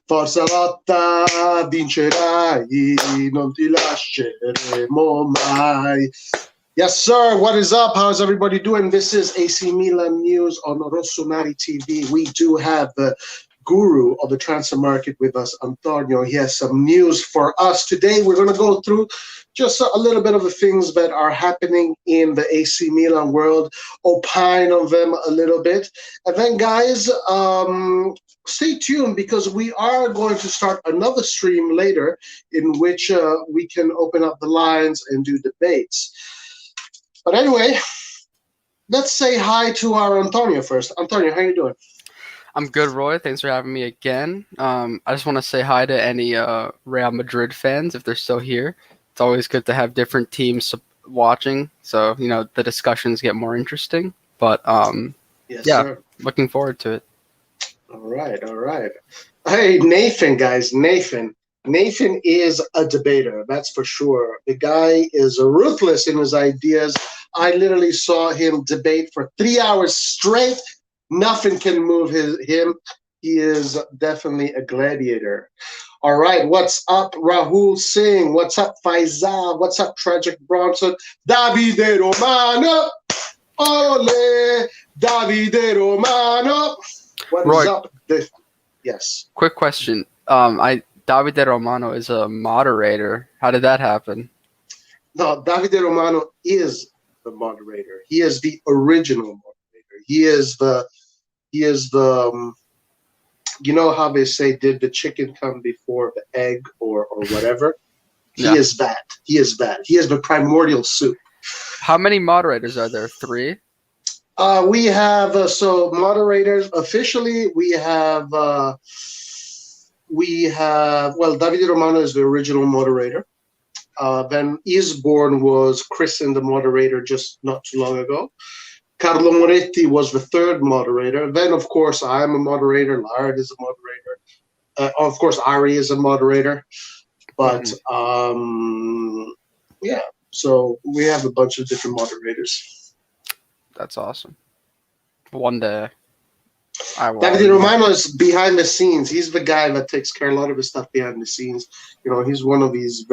forza lotta, vincerai, non ti lasceremo mai. Yes, sir. What is up? How's everybody doing? This is AC Milan News on RossonARI TV. We do have the guru of the transfer market with us, Antonio. He has some news for us today. We're going to go through just a little bit of the things that are happening in the AC Milan world, opine on them a little bit. And then, guys, stay tuned because we are going to start another stream later in which we can open up the lines and do debates. But anyway, let's say hi to our Antonio first. Antonio, how you doing? I'm good, Roy. Thanks for having me again. I just want to say hi to any Real Madrid fans if they're still here. It's always good to have different teams watching, so you know the discussions get more interesting. But Yes, yeah, sir. looking forward to it. All right. Hey, Nathan, guys, Nathan is a debater, that's for sure. The guy is ruthless in his ideas. I literally saw him debate for 3 hours straight. Nothing can move him. He is definitely a gladiator. All right, what's up, Rahul Singh? What's up, Faisal? What's up, Tragic Bronson? Davide Romano. Ole, Davide Romano. What Roy, is up? Yes. Quick question. Davide Romano is a moderator. How did that happen? No, Davide Romano is the moderator. He is the original moderator. He is the you know how they say, did the chicken come before the egg or whatever? He is that. He is the primordial soup. How many moderators are there? 3? We have so moderators officially. We have Davide Romano is the original moderator. Then Isborn was christened the moderator just not too long ago. Carlo Moretti was the 3rd moderator. Then, of course, I'm a moderator. Lard is a moderator. Of course, Ari is a moderator. But yeah, so we have a bunch of different moderators. That's awesome. One day. Davide Romano is behind the scenes. He's the guy that takes care of a lot of his stuff behind the scenes. You know, he's one of these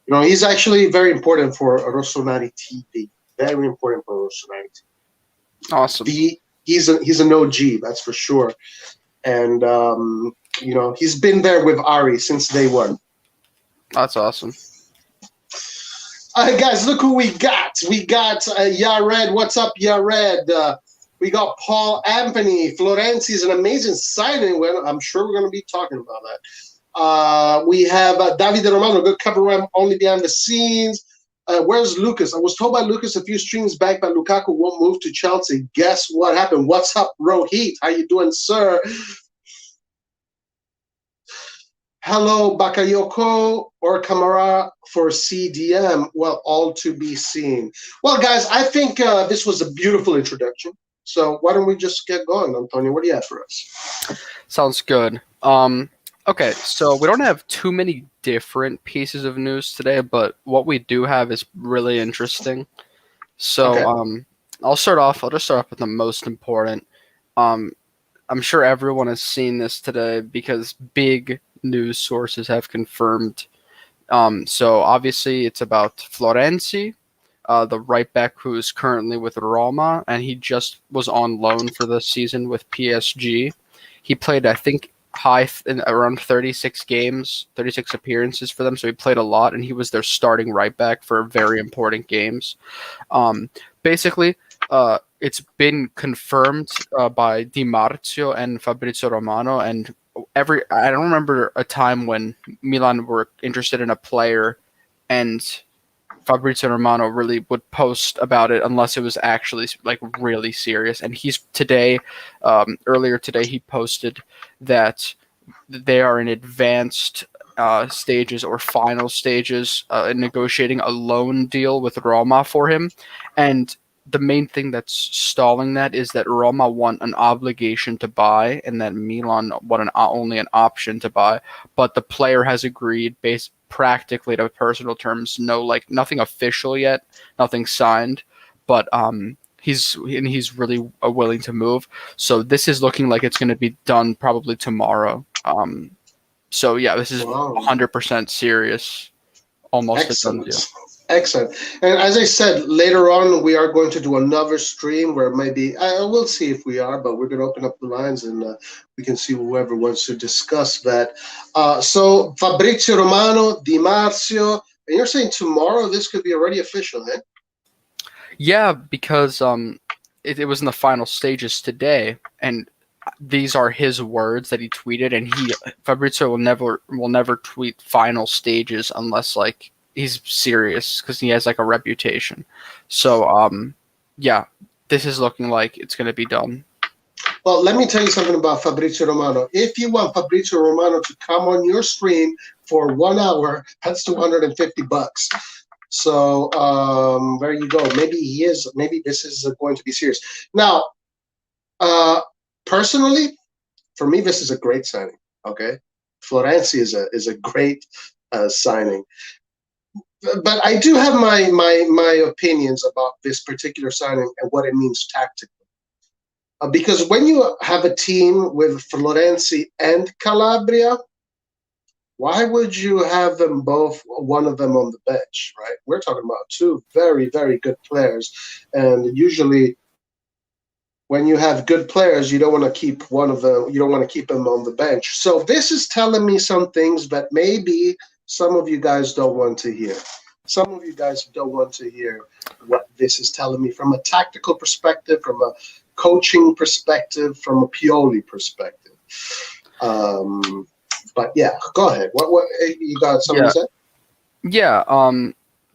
he's actually very important for RossonARI TV. Very important for RossonARI TV. Awesome. He's an OG, that's for sure. And, he's been there with Ari since day one. That's awesome. All right, guys, look who we got. We got Yared. What's up, Yared? We got Paul Anthony. Florenzi is an amazing signing. Well, I'm sure we're going to be talking about that. We have Davide Romano, good cover only behind the scenes. Where's Lucas? I was told by Lucas a few streams back that Lukaku won't move to Chelsea. Guess what happened? What's up, Rohit? How you doing, sir? Hello, Bakayoko or Kamara for CDM. Well, all to be seen. Well, guys, I think this was a beautiful introduction. So why don't we just get going, Antonio? What do you have for us? Sounds good. Okay, so we don't have too many different pieces of news today, but what we do have is really interesting. So Okay. I'll just start off with the most important. I'm sure everyone has seen this today because big news sources have confirmed. So obviously it's about Florenzi, the right back who is currently with Roma, and he just was on loan for the season with PSG. He played, I think, around 36 games, 36 appearances for them, so he played a lot, and he was their starting right back for very important games. Basically, it's been confirmed by Di Marzio and Fabrizio Romano, and I don't remember a time when Milan were interested in a player and Fabrizio Romano really would post about it unless it was actually like really serious. And he's earlier today, he posted that they are in advanced stages or final stages in negotiating a loan deal with Roma for him. And the main thing that's stalling that is that Roma want an obligation to buy and that Milan want only an option to buy. But the player has agreed practically to personal terms, nothing official yet, nothing signed. But he's really willing to move. So this is looking like it's going to be done probably tomorrow. So yeah, this is 100% serious. Almost a done deal. Excellent. And as I said, later on we are going to do another stream where maybe we'll see if we are, but we're going to open up the lines and we can see whoever wants to discuss that. So Fabrizio Romano, Di Marzio, and you're saying tomorrow this could be already official, eh? Yeah, because it was in the final stages today, and these are his words that he tweeted, and Fabrizio will never tweet final stages unless like he's serious, because he has like a reputation. So yeah, this is looking like it's going to be done. Well, let me tell you something about Fabrizio Romano. If you want Fabrizio Romano to come on your stream for 1 hour, that's $250. So there you go. Maybe this is going to be serious. Now, personally, for me, this is a great signing. Okay, Florenzi is a great signing. But I do have my opinions about this particular signing and what it means tactically. Because when you have a team with Florenzi and Calabria, why would you have them both, one of them on the bench, right? We're talking about two very, very good players. And usually when you have good players, you don't want to keep one of them, you don't want to keep them on the bench. So this is telling me some things that maybe some of you guys don't want to hear. Some of you guys don't want to hear what this is telling me from a tactical perspective, from a coaching perspective, from a Pioli perspective. But yeah, go ahead. What you got something to say? Yeah.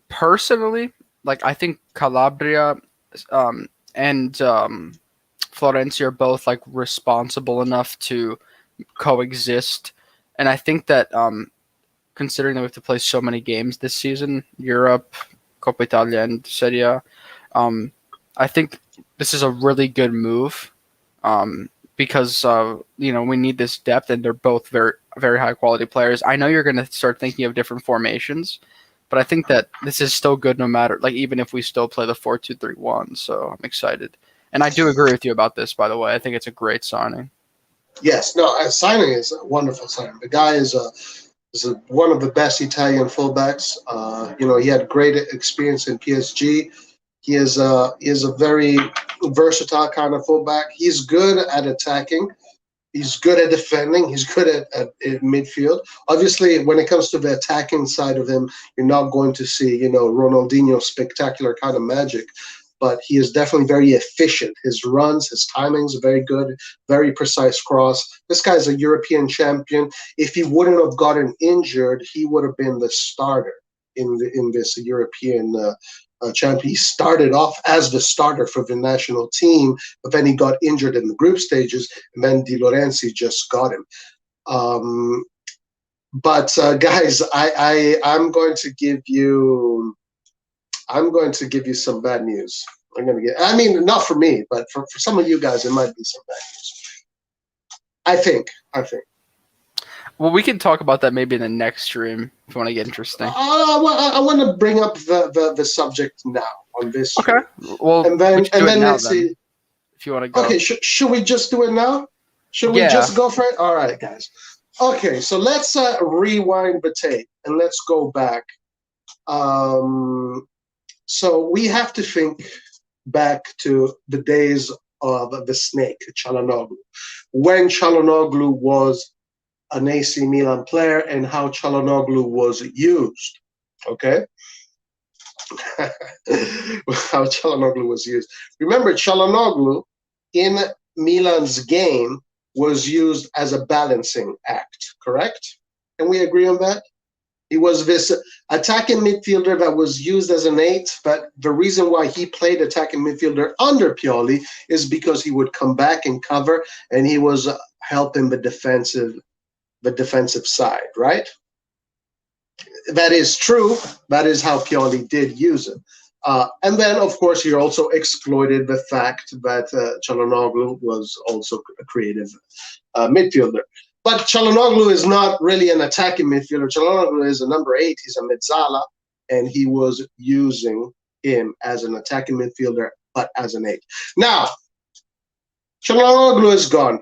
Personally, like I think Calabria and Florenzi are both like responsible enough to coexist, and I think that considering that we have to play so many games this season, Europe, Coppa Italia, and Serie A, I think this is a really good move because we need this depth, and they're both very, very high quality players. I know you're going to start thinking of different formations, but I think that this is still good no matter, like even if we still play the 4-2-3-1. So I'm excited, and I do agree with you about this. By the way, I think it's a great signing. Yes, no, signing is a wonderful signing. The guy is one of the best Italian fullbacks. He had great experience in PSG. He is a very versatile kind of fullback. He's good at attacking. He's good at defending. He's good at midfield. Obviously, when it comes to the attacking side of him, you're not going to see, Ronaldinho spectacular kind of magic. But he is definitely very efficient. His runs, his timings are very good, very precise cross. This guy's a European champion. If he wouldn't have gotten injured, he would have been the starter in this European champion. He started off as the starter for the national team, but then he got injured in the group stages, and then Di Lorenzi just got him. But guys, I'm going to give you some bad news. Not for me, but for some of you guys, it might be some bad news. I think. Well, we can talk about that maybe in the next stream if you want to get interesting. I want to bring up the subject now on this stream. Okay. Well, and then let's see. If you want to go. Okay, should we just do it now? Should we just go for it? All right, guys. Okay, so let's rewind the tape and let's go back. So we have to think back to the days of the snake, Çalhanoğlu, when Çalhanoğlu was an AC Milan player and how Çalhanoğlu was used, okay? How Çalhanoğlu was used. Remember, Çalhanoğlu in Milan's game was used as a balancing act, correct? Can we agree on that? He was this attacking midfielder that was used as an 8, but the reason why he played attacking midfielder under Pioli is because he would come back and cover, and he was helping the defensive side, right? That is true. That is how Pioli did use it. And then, of course, he also exploited the fact that Çalhanoğlu was also a creative midfielder. But Çalhanoğlu is not really an attacking midfielder. Çalhanoğlu is a number 8. He's a mezzala, and he was using him as an attacking midfielder but as an 8. Now, Çalhanoğlu is gone.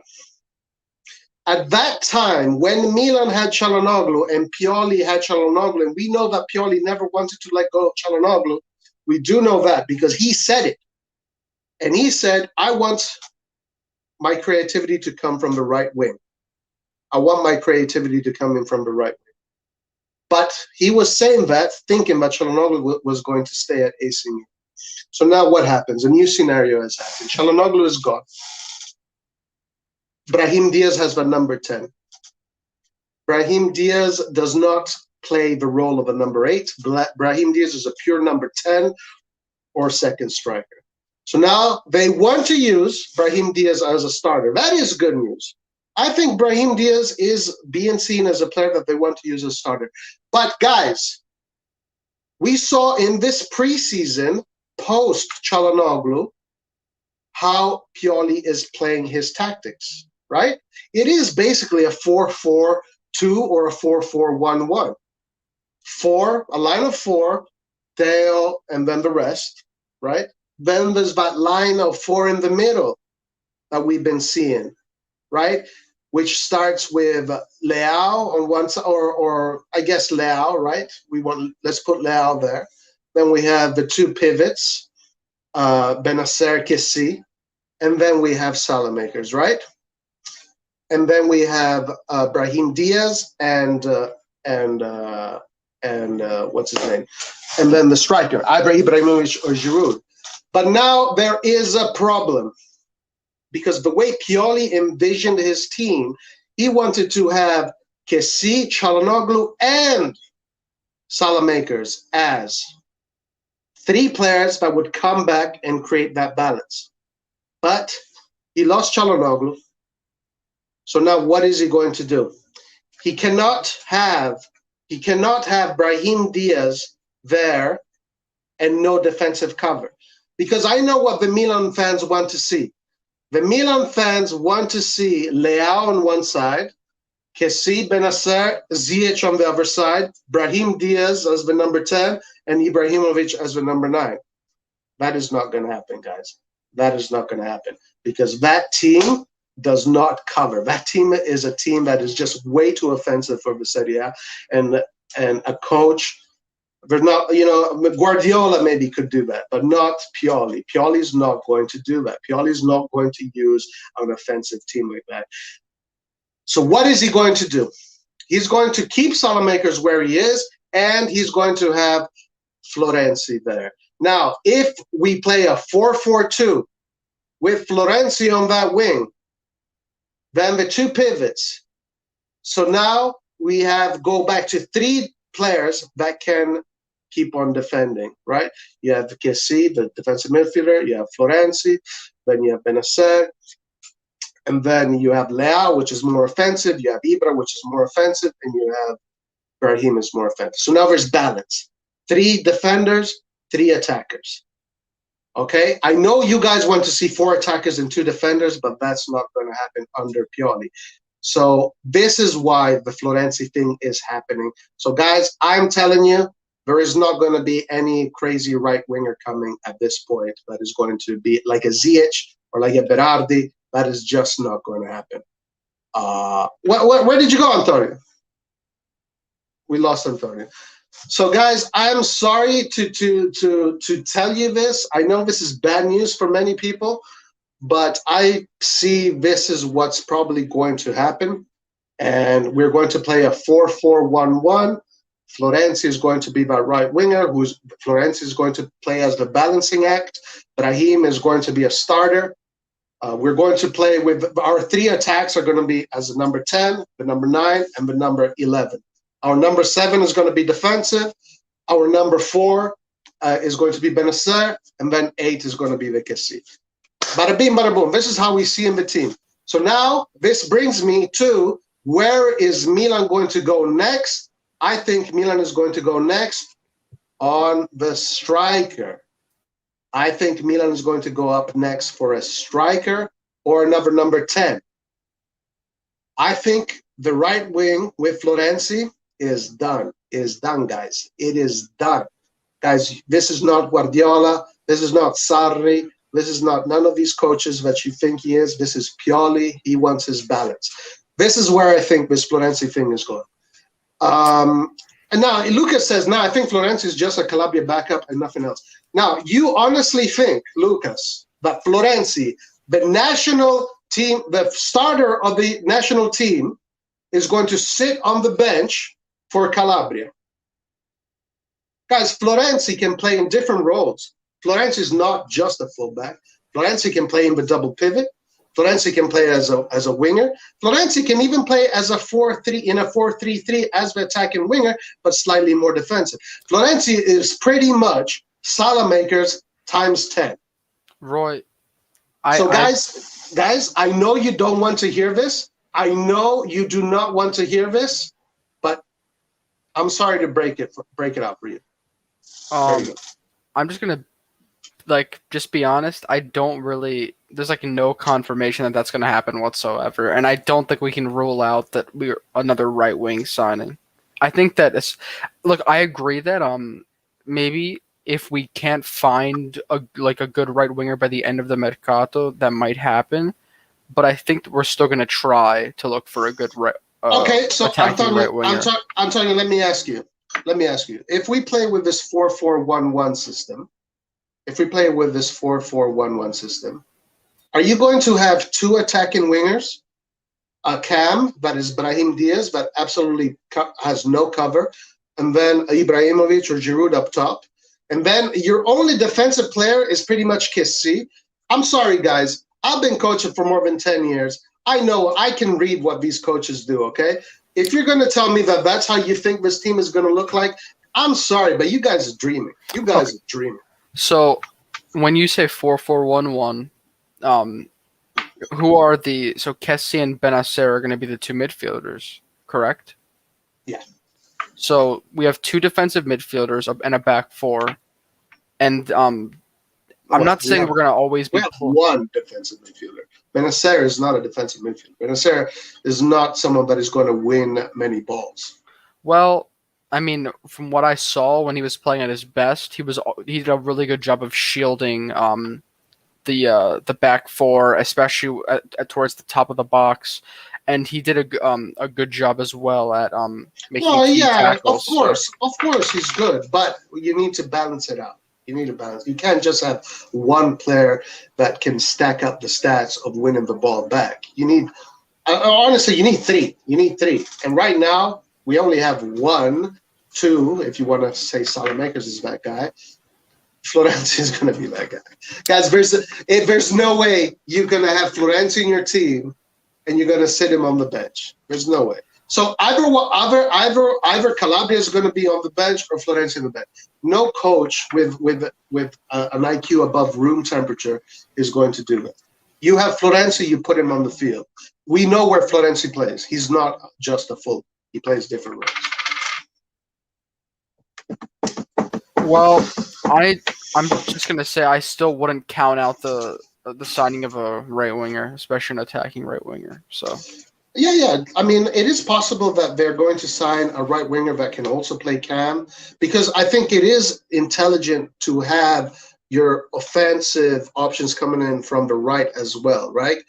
At that time, when Milan had Çalhanoğlu and Pioli had Çalhanoğlu, and we know that Pioli never wanted to let go of Çalhanoğlu, we do know that because he said it. And he said, I want my creativity to come from the right wing. I want my creativity to come in from the right wing. But he was saying that, thinking that Çalhanoğlu was going to stay at AC Milan. So now what happens? A new scenario has happened. Çalhanoğlu is gone. Brahim Diaz has the number 10. Brahim Diaz does not play the role of a number 8. Brahim Diaz is a pure number 10 or second striker. So now they want to use Brahim Diaz as a starter. That is good news. I think Brahim Diaz is being seen as a player that they want to use as a starter. But guys, we saw in this preseason post Çalhanoğlu how Pioli is playing his tactics, right? It is basically a 4-4-2 or a 4-4-1-1. A line of 4, Theo, and then the rest, right? Then there's that line of 4 in the middle that we've been seeing, right? Which starts with Leao on one side, or I guess Leao, right? Let's put Leao there. Then we have the 2 pivots, Benacer, Kessie, and then we have Salamakers, right? And then we have Brahim Diaz and what's his name? And then the striker, Ibrahimovic or Giroud. But now there is a problem, because the way Pioli envisioned his team, he wanted to have Kessie, Çalhanoğlu, and Salamakers as 3 players that would come back and create that balance. But he lost Çalhanoğlu. So now what is he going to do? He cannot have Brahim Diaz there and no defensive cover. Because I know what the Milan fans want to see. The Milan fans want to see Leao on one side, Kessie, Benacer, Ziyech on the other side, Brahim Diaz as the number 10, and Ibrahimovic as the number 9. That is not going to happen, guys. That is not going to happen, because that team does not cover. That team is a team that is just way too offensive for the Serie A, and a coach. They're not, Guardiola maybe could do that, but not Pioli. Pioli's not going to do that. Pioli's not going to use an offensive team like that. So what is he going to do? He's going to keep Salamakers where he is, and he's going to have Florenzi there. Now, if we play a 4-4-2 with Florenzi on that wing, then the 2 pivots. So now we go back to 3 players that can keep on defending, right? You have Kessie, the defensive midfielder, you have Florenzi, then you have Benacer, and then you have Leao, which is more offensive, you have Ibra, which is more offensive, and you have Brahim is more offensive. So now there's balance. 3 defenders, 3 attackers. Okay? I know you guys want to see 4 attackers and 2 defenders, but that's not going to happen under Pioli. So this is why the Florenzi thing is happening. So guys, I'm telling you, there is not going to be any crazy right winger coming at this point that is going to be like a Ziyech or like a Berardi. That is just not going to happen. Where did you go, Antonio? We lost Antonio. So guys, I'm sorry to tell you this. I know this is bad news for many people, but I see this is what's probably going to happen. And we're going to play a 4-4-1-1. Florenzi is going to be that right winger. Florenzi is going to play as the balancing act. Brahim is going to be a starter. We're going to play with our 3 attacks are going to be as the number 10, the number 9, and the number 11. Our number 7 is going to be defensive. Our number 4 is going to be Benacer, and then 8 is going to be the Kessie. Bada bing, bada boom. This is how we see in the team. So now this brings me to, where is Milan going to go next? I think Milan is going to go next on the striker. I think Milan is going to go up next for a striker or another number 10. I think the right wing with Florenzi is done. Is done, guys. It is done. Guys, this is not Guardiola. This is not Sarri. This is not none of these coaches that you think he is. This is purely he wants his balance. This is where I think this Florenzi thing is going. And now Lucas says, "No, I think Florenzi is just a Calabria backup and nothing else." Now, you honestly think, Lucas, that Florenzi, the national team, the starter of the national team, is going to sit on the bench for Calabria? Guys, Florenzi can play in different roles. Florenzi is not just a fullback. Florenzi can play in the double pivot. Florenzi can play as a winger. Florenzi can even play as a 4-3 in a 4-3-3 as the attacking winger, but slightly more defensive. Florenzi is pretty much Salamakers times 10. Roy, guys, I know you don't want to hear this. I know you do not want to hear this, but I'm sorry to break it out for you. I'm just gonna just be honest. I don't really. There's no confirmation that that's gonna happen whatsoever, and I don't think we can rule out that we're another right wing signing. I think that I agree that maybe if we can't find a good right winger by the end of the Mercato, that might happen. But I think that we're still gonna try to look for a good attacking right winger. Antonio, let me ask you. If we play with this 4-4-1-1 system, are you going to have two attacking wingers? A Cam, that is Brahim Diaz, that absolutely has no cover, and then Ibrahimovic or Giroud up top. And then your only defensive player is pretty much Kessie. I'm sorry, guys. I've been coaching for more than 10 years. I know I can read what these coaches do, okay? If you're going to tell me that that's how you think this team is going to look like, I'm sorry, but you guys are dreaming. Are dreaming. So when you say 4-4-1-1, who are so Kessie and Benacer are going to be the two midfielders, correct? Yeah. So we have two defensive midfielders and a back four. And I'm not saying we're going to always be... We have one defensive midfielder. Benacer is not a defensive midfielder. Benacer is not someone that is going to win many balls. Well, I mean, from what I saw when he was playing at his best, he did a really good job of shielding the back four, especially towards the top of the box, and he did a good job as well at making key tackles. Of course, he's good, but you need to balance it out. You need to balance. You can't just have one player that can stack up the stats of winning the ball back. You need, honestly, you need three. And right now, we only have 1, 2, if you want to say Salamakers is that guy. Florenzi is going to be that guy. Guys, there's no way you're going to have Florenzi in your team and you're going to sit him on the bench. There's no way. So either Calabria is going to be on the bench or Florenzi on the bench. No coach with an IQ above room temperature is going to do that. You have Florenzi, you put him on the field. We know where Florenzi plays. He's not just a full. He plays different roles. Well, I'm just going to say I still wouldn't count out the signing of a right winger, especially an attacking right winger. So. Yeah. I mean, it is possible that they're going to sign a right winger that can also play cam, because I think it is intelligent to have your offensive options coming in from the right as well, right?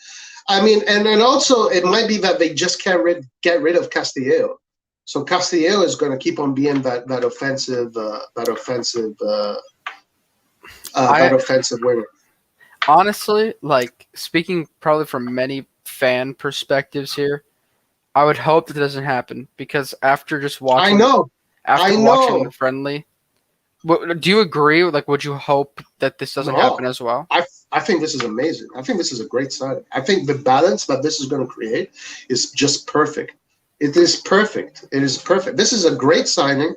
I mean, and then also it might be that they just can't get rid of Castillo. So Castillo is going to keep on being that offensive winger. Honestly, speaking probably from many fan perspectives here, I would hope that doesn't happen, because after just watching, watching the friendly, do you agree? Would you hope that this doesn't happen as well? I think this is amazing. I think this is a great signing. I think the balance that this is going to create is just perfect. It is perfect. This is a great signing.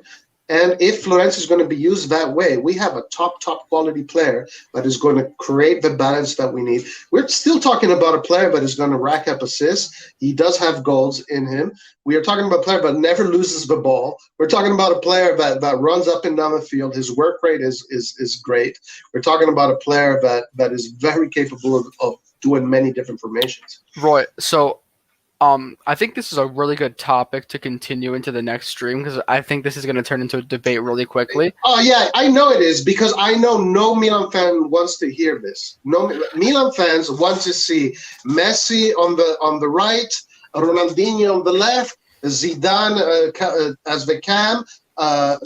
And if Florenzi is going to be used that way, we have a top quality player that is going to create the balance that we need. We're still talking about a player that is going to rack up assists. He does have goals in him. We are talking about a player that never loses the ball. We're talking about a player that runs up and down the field. His work rate is great. We're talking about a player that is very capable of doing many different formations. Roy, so I think this is a really good topic to continue into the next stream because I think this is going to turn into a debate really quickly. Oh yeah, I know it is because I know no Milan fan wants to hear this. No Milan fans want to see Messi on the right, Ronaldinho on the left, Zidane as the cam.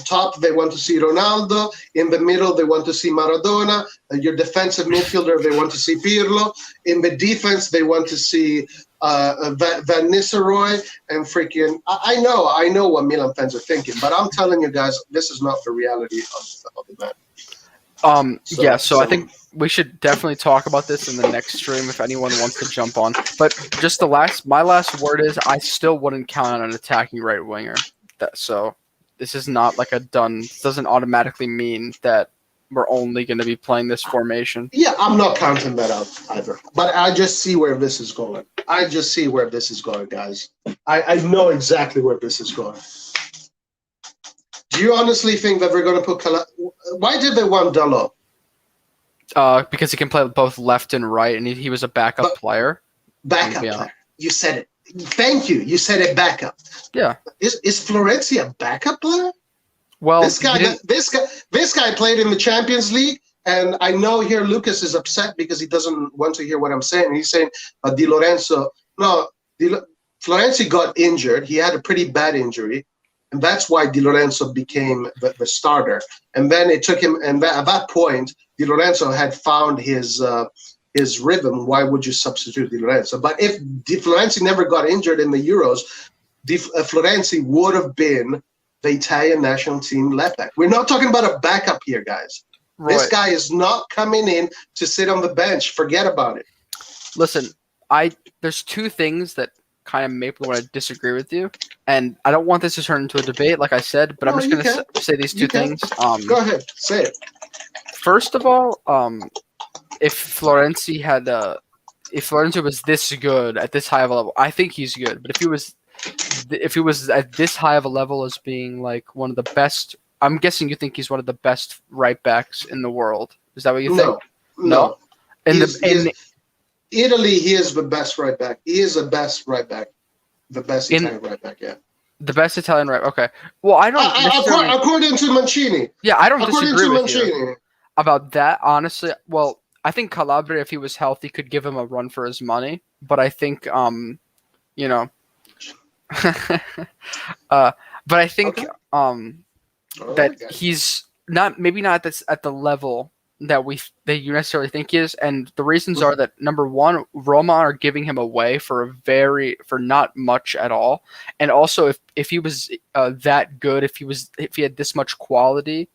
Top, they want to see Ronaldo. In the middle, they want to see Maradona. Your defensive midfielder, they want to see Pirlo. In the defense, they want to see Van Nistelrooy and freaking. I know what Milan fans are thinking, but I'm telling you guys, this is not the reality of the man. So I think we should definitely talk about this in the next stream if anyone wants to jump on. But just my last word is I still wouldn't count on an attacking right winger. So this is not like a done. This doesn't automatically mean that we're only going to be playing this formation. Yeah, I'm not counting that out either. But I just see where this is going. Guys. I know exactly where this is going. Do you honestly think that we're going to put Why did they want Dalot? Because he can play both left and right, and he was a backup player. Backup player. You said it. Thank you. You said it. Backup. Yeah. Is Florenzi a backup player? Well, this guy played in the Champions League, and I know here Lucas is upset because he doesn't want to hear what I'm saying. He's saying Di Lorenzo. No, Florenzi got injured. He had a pretty bad injury, and that's why Di Lorenzo became the starter. And then it took him, and at that point, Di Lorenzo had found his rhythm. Why would you substitute Di Lorenzo? But if Di Florenzi never got injured in the Euros, Florenzi would have been the Italian national team left back. We're not talking about a backup here, guys. Right. This guy is not coming in to sit on the bench. Forget about it. Listen, there's two things that kind of make me want to disagree with you, and I don't want this to turn into a debate, like I said, but I'm just going to say these two things. Go ahead, say it. First of all, if Florenzi was this good at this high of a level, I think he's good. But if he was at this high of a level as being like one of the best, I'm guessing you think he's one of the best right backs in the world. Is that what you think? No. In Italy, he is the best right back. He is the best right back. The best Italian right back, yeah. The best Italian right. Okay. Well, I don't. According to Mancini. Yeah, I don't disagree with you about that. Honestly, well, I think Calabria, if he was healthy, could give him a run for his money. But I think, you know. But I think that he's maybe not at the level that you necessarily think he is, and the reasons are that number one, Roma are giving him away for not much at all, and also if he was that good, if he had this much quality,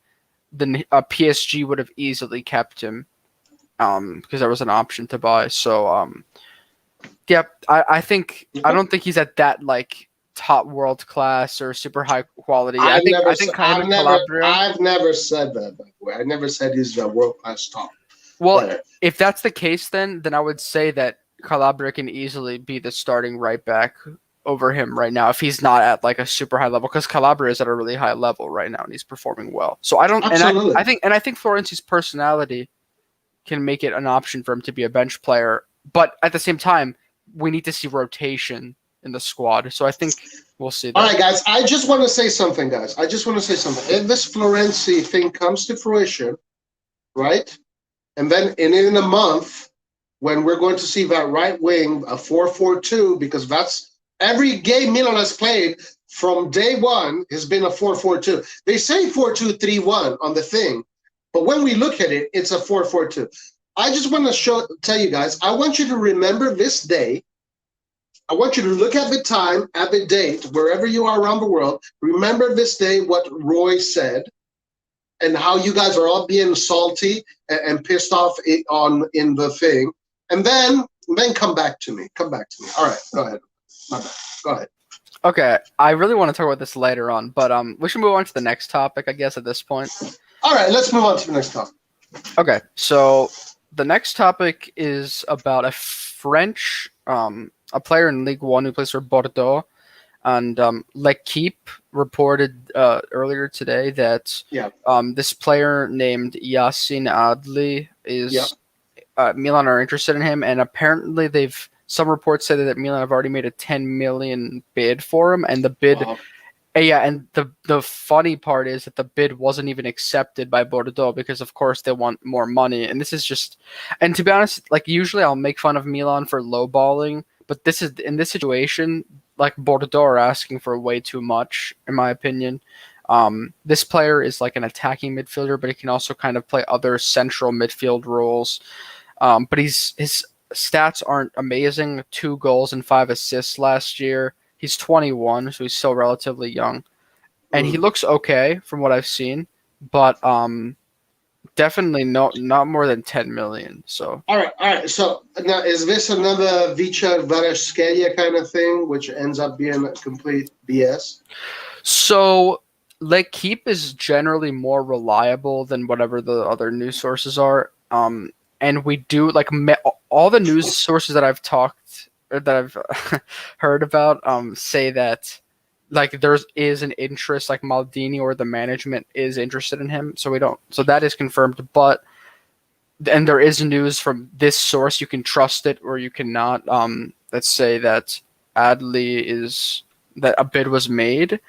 then PSG would have easily kept him because there was an option to buy. So yeah, I don't think he's at that like top world class or super high quality. I've never said that, by the way. I never said he's a world class top. Well, player. If that's the case, then I would say that Calabria can easily be the starting right back over him right now if he's not at like a super high level, because Calabria is at a really high level right now and he's performing well. So I think Florenzi's personality can make it an option for him to be a bench player, but at the same time, we need to see rotation in the squad. So I think we'll see that. All right, guys. I just want to say something, guys. If this Florenzi thing comes to fruition, right? And then in a month, when we're going to see that right wing, a 4-4-2, because that's every game Milan has played from day one has been a 4-4-2. They say 4-2-3-1 on the thing, but when we look at it, it's a 4-4-2. I just want to tell you guys, I want you to remember this day. I want you to look at the time, at the date, wherever you are around the world. Remember this day, what Roy said, and how you guys are all being salty and pissed off in the thing. And then come back to me. All right, go ahead. My bad. Go ahead. Okay, I really want to talk about this later on, but we should move on to the next topic, I guess, at this point. All right, let's move on to the next topic. Okay, so the next topic is about a French a player in League One who plays for Bordeaux, and L'Equipe reported earlier today that this player named Yacine Adli is Milan are interested in him, and apparently they've some reports say that Milan have already made a 10 million bid for him, and the bid. Wow. Yeah, and the funny part is that the bid wasn't even accepted by Bordeaux because, of course, they want more money. And this is just, and to be honest, like usually I'll make fun of Milan for lowballing, but this is in this situation, like Bordeaux are asking for way too much, in my opinion. This player is like an attacking midfielder, but he can also kind of play other central midfield roles. But his stats aren't amazing. 2 goals and 5 assists last year. He's 21, so he's still relatively young. And he looks okay from what I've seen, but definitely not more than 10 million. So all right. So now, is this another Vicha Varaskelia kind of thing, which ends up being a complete BS? So L'Equipe is generally more reliable than whatever the other news sources are. And we do like all the news sources that I've talked or that I've heard about say that like there is an interest, like Maldini or the management is interested in him. So that is confirmed. But and there is news from this source. You can trust it or you cannot. Let's say that Adli is that a bid was made.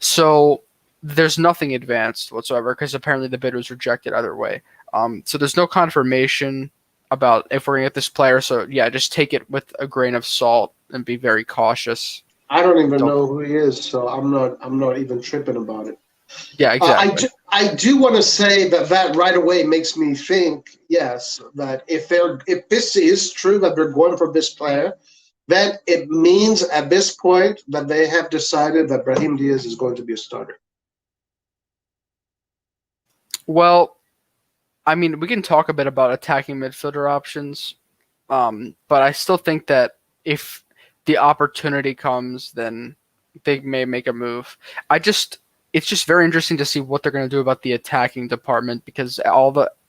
So there's nothing advanced whatsoever because apparently the bid was rejected either way. So there's no confirmation about if we're gonna get this player. So yeah, just take it with a grain of salt and be very cautious. I don't even know who he is, so I'm not even tripping about it. Yeah, exactly. I do want to say that right away makes me think, yes, that if this is true that they're going for this player, then it means at this point that they have decided that Brahim Diaz is going to be a starter. Well, I mean, we can talk a bit about attacking midfielder options, but I still think that if the opportunity comes, then they may make a move. It's just very interesting to see what they're going to do about the attacking department because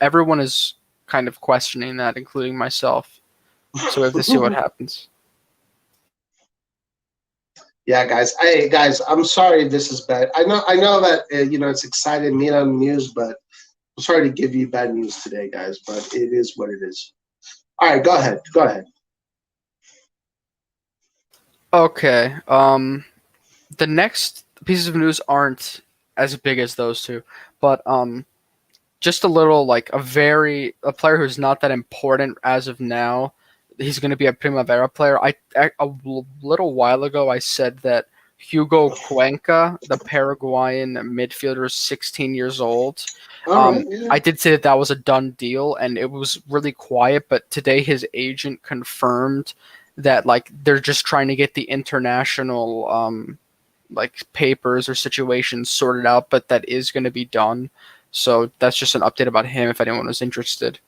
everyone is kind of questioning that, including myself. So we have to see what happens. Yeah, guys. Hey, guys, I'm sorry this is bad. I know that it's exciting Milan news, but I'm sorry to give you bad news today, guys, but it is what it is. All right, go ahead. Okay. The next pieces of news aren't as big as those two, but just a little like a player who's not that important as of now. He's going to be a Primavera player. A little while ago I said that Hugo Cuenca, the Paraguayan midfielder, is 16 years old. Right, yeah. I did say that was a done deal, and it was really quiet. But today, his agent confirmed that like they're just trying to get the international like papers or situations sorted out, but that is going to be done. So that's just an update about him if anyone was interested.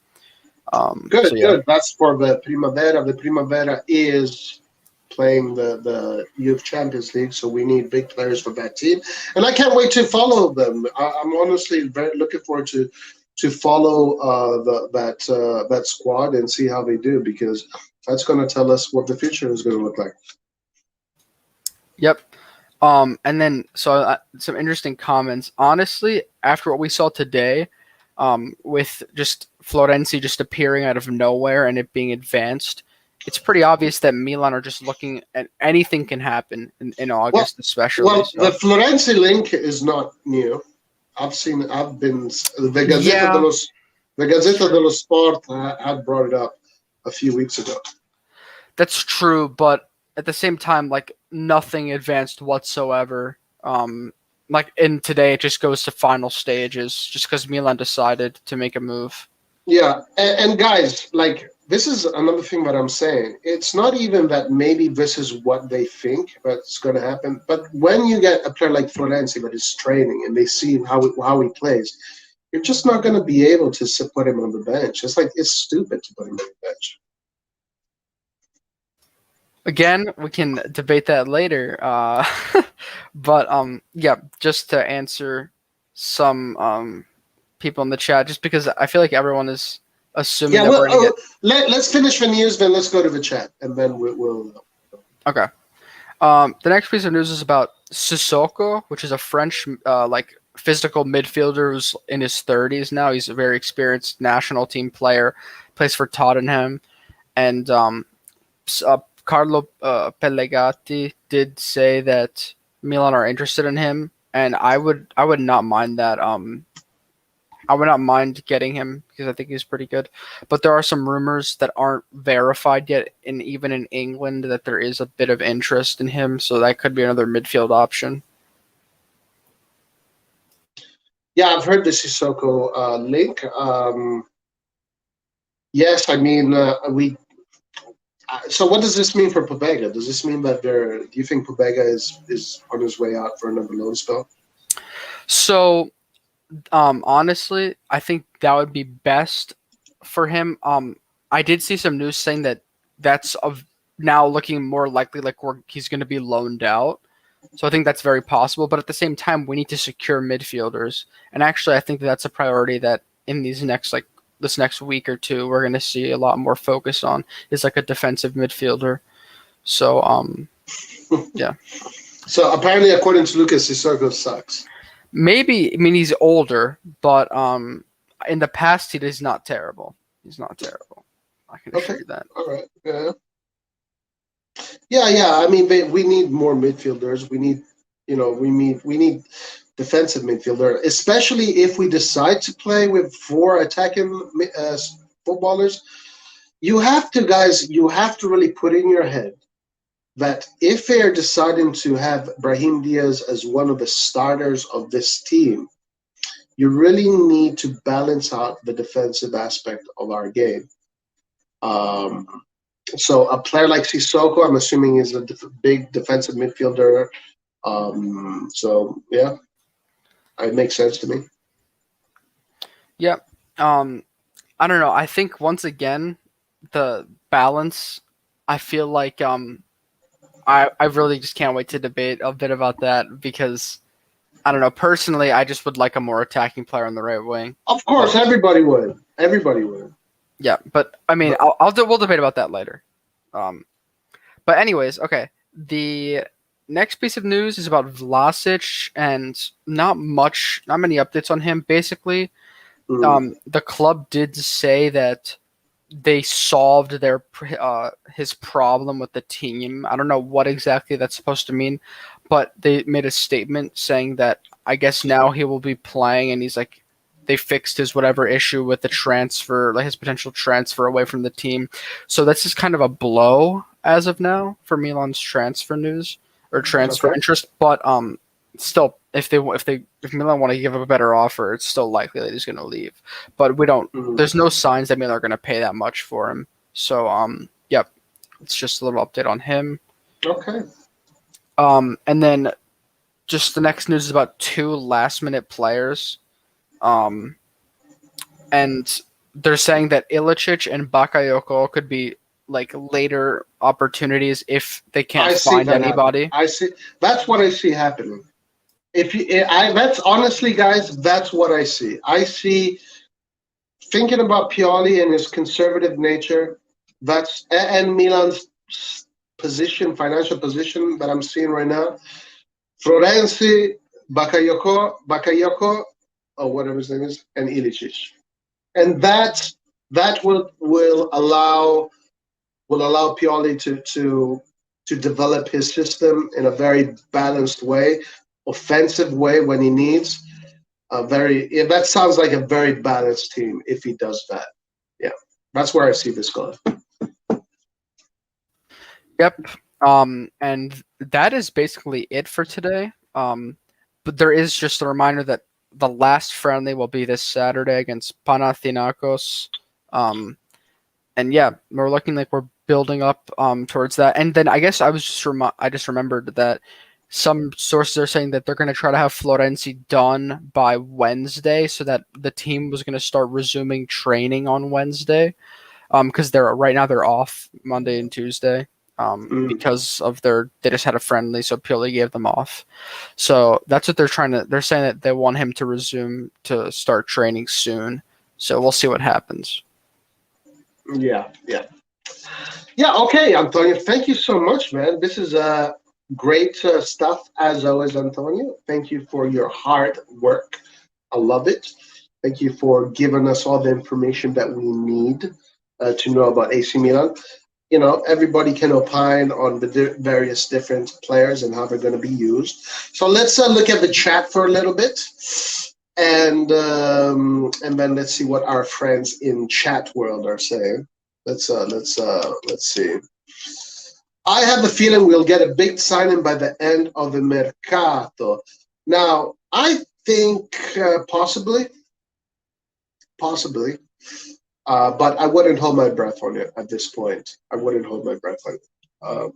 Good. That's for the Primavera. The Primavera is playing the Youth Champions League, so we need big players for that team, and I can't wait to follow them. I'm honestly very looking forward to follow that squad and see how they do because that's going to tell us what the future is going to look like. Yep. And then some interesting comments. Honestly, after what we saw today, with just Florenzi just appearing out of nowhere and it being advanced, it's pretty obvious that Milan are just looking at anything can happen in August, especially. Well, so. The Florenzi link is not new. I've been the Gazzetta dello Sport had brought it up a few weeks ago. That's true, but at the same time, like nothing advanced whatsoever. Like in today, it just goes to final stages, just because Milan decided to make a move. Yeah, and guys, like this is another thing that I'm saying. It's not even that maybe this is what they think that's going to happen, but when you get a player like Florenzi that is training and they see how he plays, you're just not going to be able to put him on the bench. It's stupid to put him on the bench. Again, we can debate that later. But yeah, just to answer some people in the chat, just because I feel like everyone is assuming that we're going to get... Let's finish the news, then let's go to the chat, and then we'll... Okay. The next piece of news is about Sissoko, which is a French like physical midfielder who's in his 30s now. He's a very experienced national team player, plays for Tottenham, and Carlo Pellegatti did say that Milan are interested in him, and I would not mind that. I would not mind getting him because I think he's pretty good. But there are some rumors that aren't verified yet, and even in England, that there is a bit of interest in him. So that could be another midfield option. Yeah, I've heard the Sissoko link. Yes, I mean we. So what does this mean for Pobega? Does this mean that do you think Pobega is on his way out for another loan spell? So, honestly, I think that would be best for him. I did see some news saying that that's now looking more likely, like he's going to be loaned out. So I think that's very possible. But at the same time, we need to secure midfielders, and actually, I think that's a priority that in this next week or two, we're going to see a lot more focus on is like a defensive midfielder. So, yeah. So apparently, according to Lucas, Sissoko sucks. Maybe, I mean, he's older, but in the past, he is not terrible. He's not terrible. I can assure you that. All right. Yeah. Yeah. I mean, we need more midfielders. We need defensive midfielder, especially if we decide to play with 4 attacking footballers. You have to really put in your head that if they are deciding to have Brahim Diaz as one of the starters of this team, you really need to balance out the defensive aspect of our game. So a player like Sissoko, I'm assuming, is a big defensive midfielder. So yeah, it makes sense to me. Yeah. I don't know. I think once again, the balance. I feel like I really just can't wait to debate a bit about that because I don't know. Personally, I just would like a more attacking player on the right wing. Of course, everybody would. Everybody would. Yeah, but I mean, we'll debate about that later. But anyways, okay. The next piece of news is about Vlasic, and not many updates on him. Basically, the club did say that they solved his problem with the team. I don't know what exactly that's supposed to mean, but they made a statement saying that I guess now he will be playing, and he's like, they fixed his whatever issue with the transfer, like his potential transfer away from the team. So that's just kind of a blow as of now for Milan's transfer news or transfer interest. But still, if Milan want to give him a better offer, it's still likely that he's going to leave. But we don't. There's no signs that Milan are going to pay that much for him. So yep, it's just a little update on him. Okay. And then just the next news is about 2 last-minute players. And they're saying that Ilicic and Bakayoko could be like later opportunities if they can't find anybody. I see. That's what I see happening. That's honestly, guys, that's what I see. I see, thinking about Pioli and his conservative nature, and Milan's financial position that I'm seeing right now. Florenzi, Bakayoko, or whatever his name is, and Ilicic, and that will allow Pioli to develop his system in a very balanced way, offensive way when he needs. That sounds like a very balanced team if he does that. Yeah, that's where I see this going. Yep. And that is basically it for today. But there is just a reminder that the last friendly will be this Saturday against Panathinaikos. And yeah, we're looking like we're building up towards that. And then I guess I just remembered that some sources are saying that they're going to try to have Florenzi done by Wednesday, so that the team was going to start resuming training on Wednesday. Because right now they're off Monday and Tuesday. Because of they just had a friendly, so Pioli gave them off. So that's what they're saying that they want him to resume to start training soon. So we'll see what happens. Yeah. Okay, Antonio, thank you so much, man. This is great stuff as always, Antonio. Thank you for your hard work. I love it. Thank you for giving us all the information that we need to know about AC Milan. everybody can opine on the various different players and how they're going to be used. So let's look at the chat for a little bit, and then let's see what our friends in chat world are saying. Let's see. I have a feeling we'll get a big signing by the end of the mercato. Now, I think possibly. But I wouldn't hold my breath on it at this point. I wouldn't hold my breath on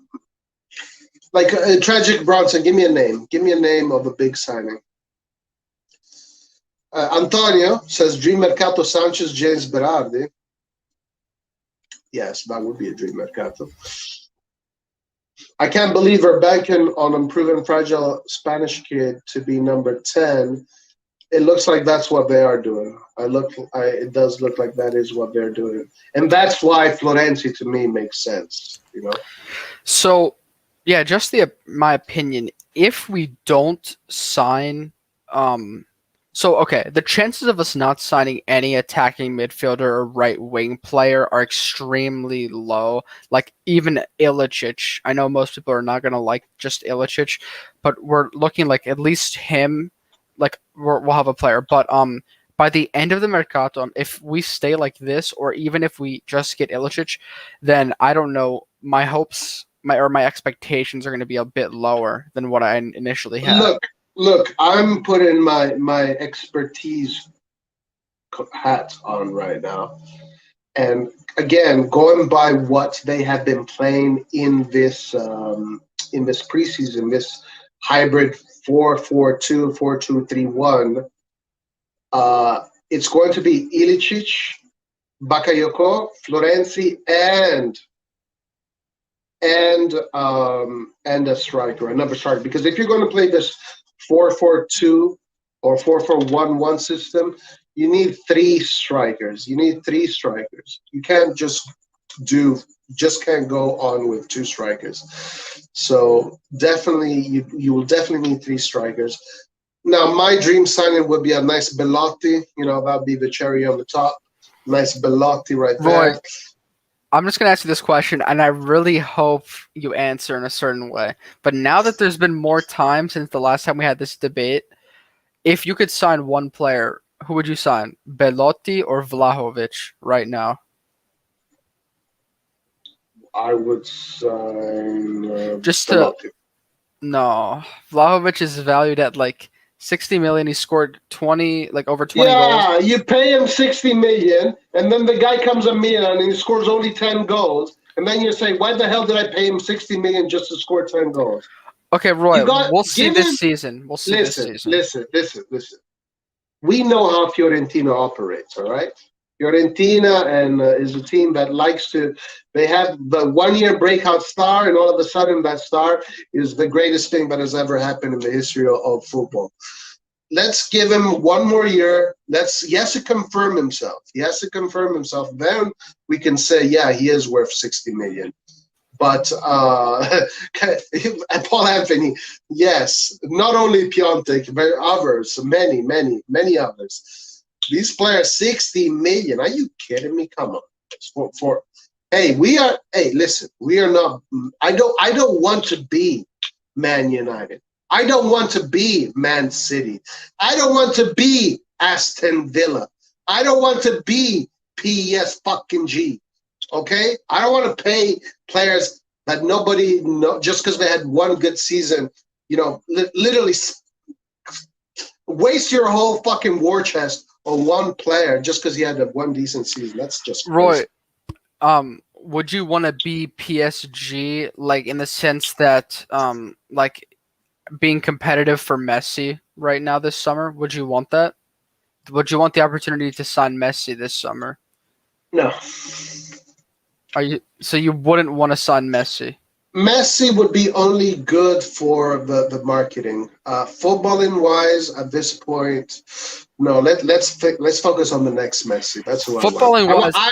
it. Tragic Bronson, give me a name. Give me a name of a big signing. Antonio says, dream mercato Sanchez, James Berardi. Yes, that would be a dream mercato. I can't believe we're banking on unproven fragile Spanish kid to be number 10. It looks like that's what they are doing. It does look like that is what they're doing, and that's why Florenzi to me makes sense. So, yeah, just my opinion. If we don't sign, the chances of us not signing any attacking midfielder or right wing player are extremely low. Like even Ilicic, I know most people are not gonna like just Ilicic, but we're looking like at least him. Like we'll have a player, but by the end of the mercato, if we stay like this, or even if we just get Ilicic, then I don't know. My hopes, my expectations are going to be a bit lower than what I initially had. Look, I'm putting my expertise hat on right now, and again, going by what they have been playing in this preseason, this hybrid 4-4-2, 4-2-3-1. It's going to be Ilicic, Bakayoko, Florenzi, and a striker, another striker. Because if you're going to play this 4-4-2 or 4-4-1-1 system, you need 3 strikers. You can't just can't go on with 2 strikers. So definitely, you will definitely need 3 strikers. Now, my dream signing would be a nice Belotti. That'd be the cherry on the top. Nice Belotti right there. Roy, I'm just going to ask you this question, and I really hope you answer in a certain way. But now that there's been more time since the last time we had this debate, if you could sign one player, who would you sign? Belotti or Vlahovic right now? I would sign Belotti. No, Vlahovic is valued at like 60 million. He scored over 20 goals. Yeah, you pay him 60 million, and then the guy comes to Milan and he scores only 10 goals, and then you say, why the hell did I pay him 60 million just to score 10 goals? Okay, Roy, we'll see this season. Listen. We know how Fiorentina operates, all right? Fiorentina is a team that likes to. They have the one-year breakout star, and all of a sudden that star is the greatest thing that has ever happened in the history of football. Let's give him one more year. He has to confirm himself. Then we can say, yeah, he is worth 60 million. But Paul Anthony, yes, not only Piontek, but others, many others. These players, 60 million. Are you kidding me? Come on. Listen, we are not. I don't want to be Man United. I don't want to be Man City. I don't want to be Aston Villa. I don't want to be PES fucking G. Okay? I don't want to pay players that nobody know just because they had one good season. Literally waste your whole fucking war chest on one player just because he had one decent season. That's just Roy. Would you want to be PSG, like in the sense that, like being competitive for Messi right now this summer? Would you want that? Would you want the opportunity to sign Messi this summer? No. So you wouldn't want to sign Messi? Messi would be only good for the marketing. Footballing wise, at this point, no. Let's focus on the next Messi. That's who Footballing I want. wise,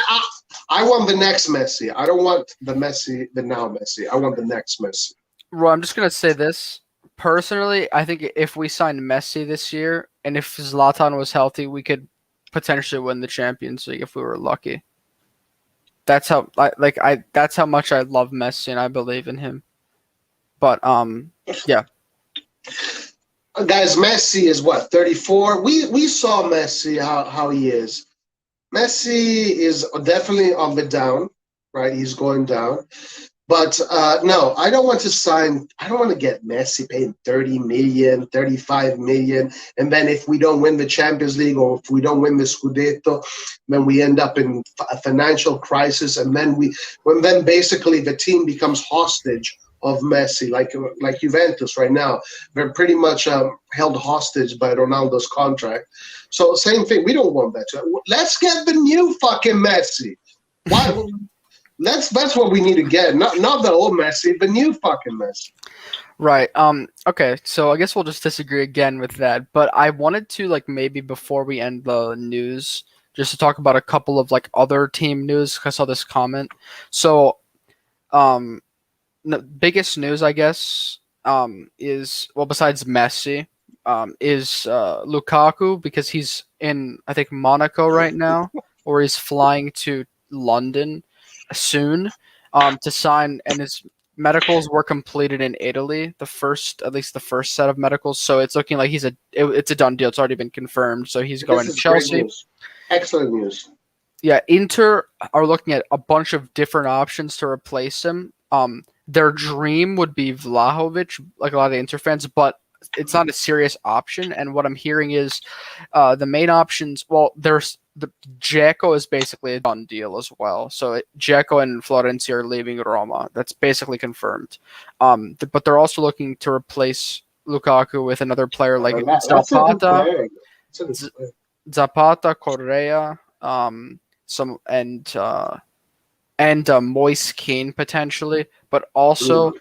I want the next Messi. I don't want the now Messi. I want the next Messi. Well, I'm just gonna say this personally. I think if we signed Messi this year, and if Zlatan was healthy, we could potentially win the Champions League if we were lucky. That's how that's how much I love Messi and I believe in him. But yeah. Guys, Messi is what, 34? We saw Messi how he is. Messi is definitely on the down, right? He's going down. But no, I don't want to get Messi paying 30 million, 35 million. And then if we don't win the Champions League or if we don't win the Scudetto, then we end up in a financial crisis. And then then basically the team becomes hostage of Messi, like Juventus right now. They're pretty much held hostage by Ronaldo's contract. So same thing. We don't want that. Let's get the new fucking Messi. Why? That's what we need to get. Not the old Messi, the new fucking Messi. Right. Okay. So I guess we'll just disagree again with that. But I wanted to maybe before we end the news, just to talk about a couple of other team news. I saw this comment. So, the biggest news I guess is besides Messi, is Lukaku, because he's in I think Monaco right now, or he's flying to London soon to sign, and his medicals were completed in Italy, at least the first set of medicals, so it's looking like it's a done deal. It's already been confirmed, so he's going to Chelsea. Excellent news. Yeah, Inter are looking at a bunch of different options to replace him. Their dream would be Vlahovic, like a lot of the Inter fans, but it's not a serious option. And what I'm hearing is the main options. Well, there's the Dzeko is basically a done deal as well. So Dzeko and Florenzi are leaving Roma. That's basically confirmed. But they're also looking to replace Lukaku with another player like Zapata, Correa, Moise Kean potentially, but also,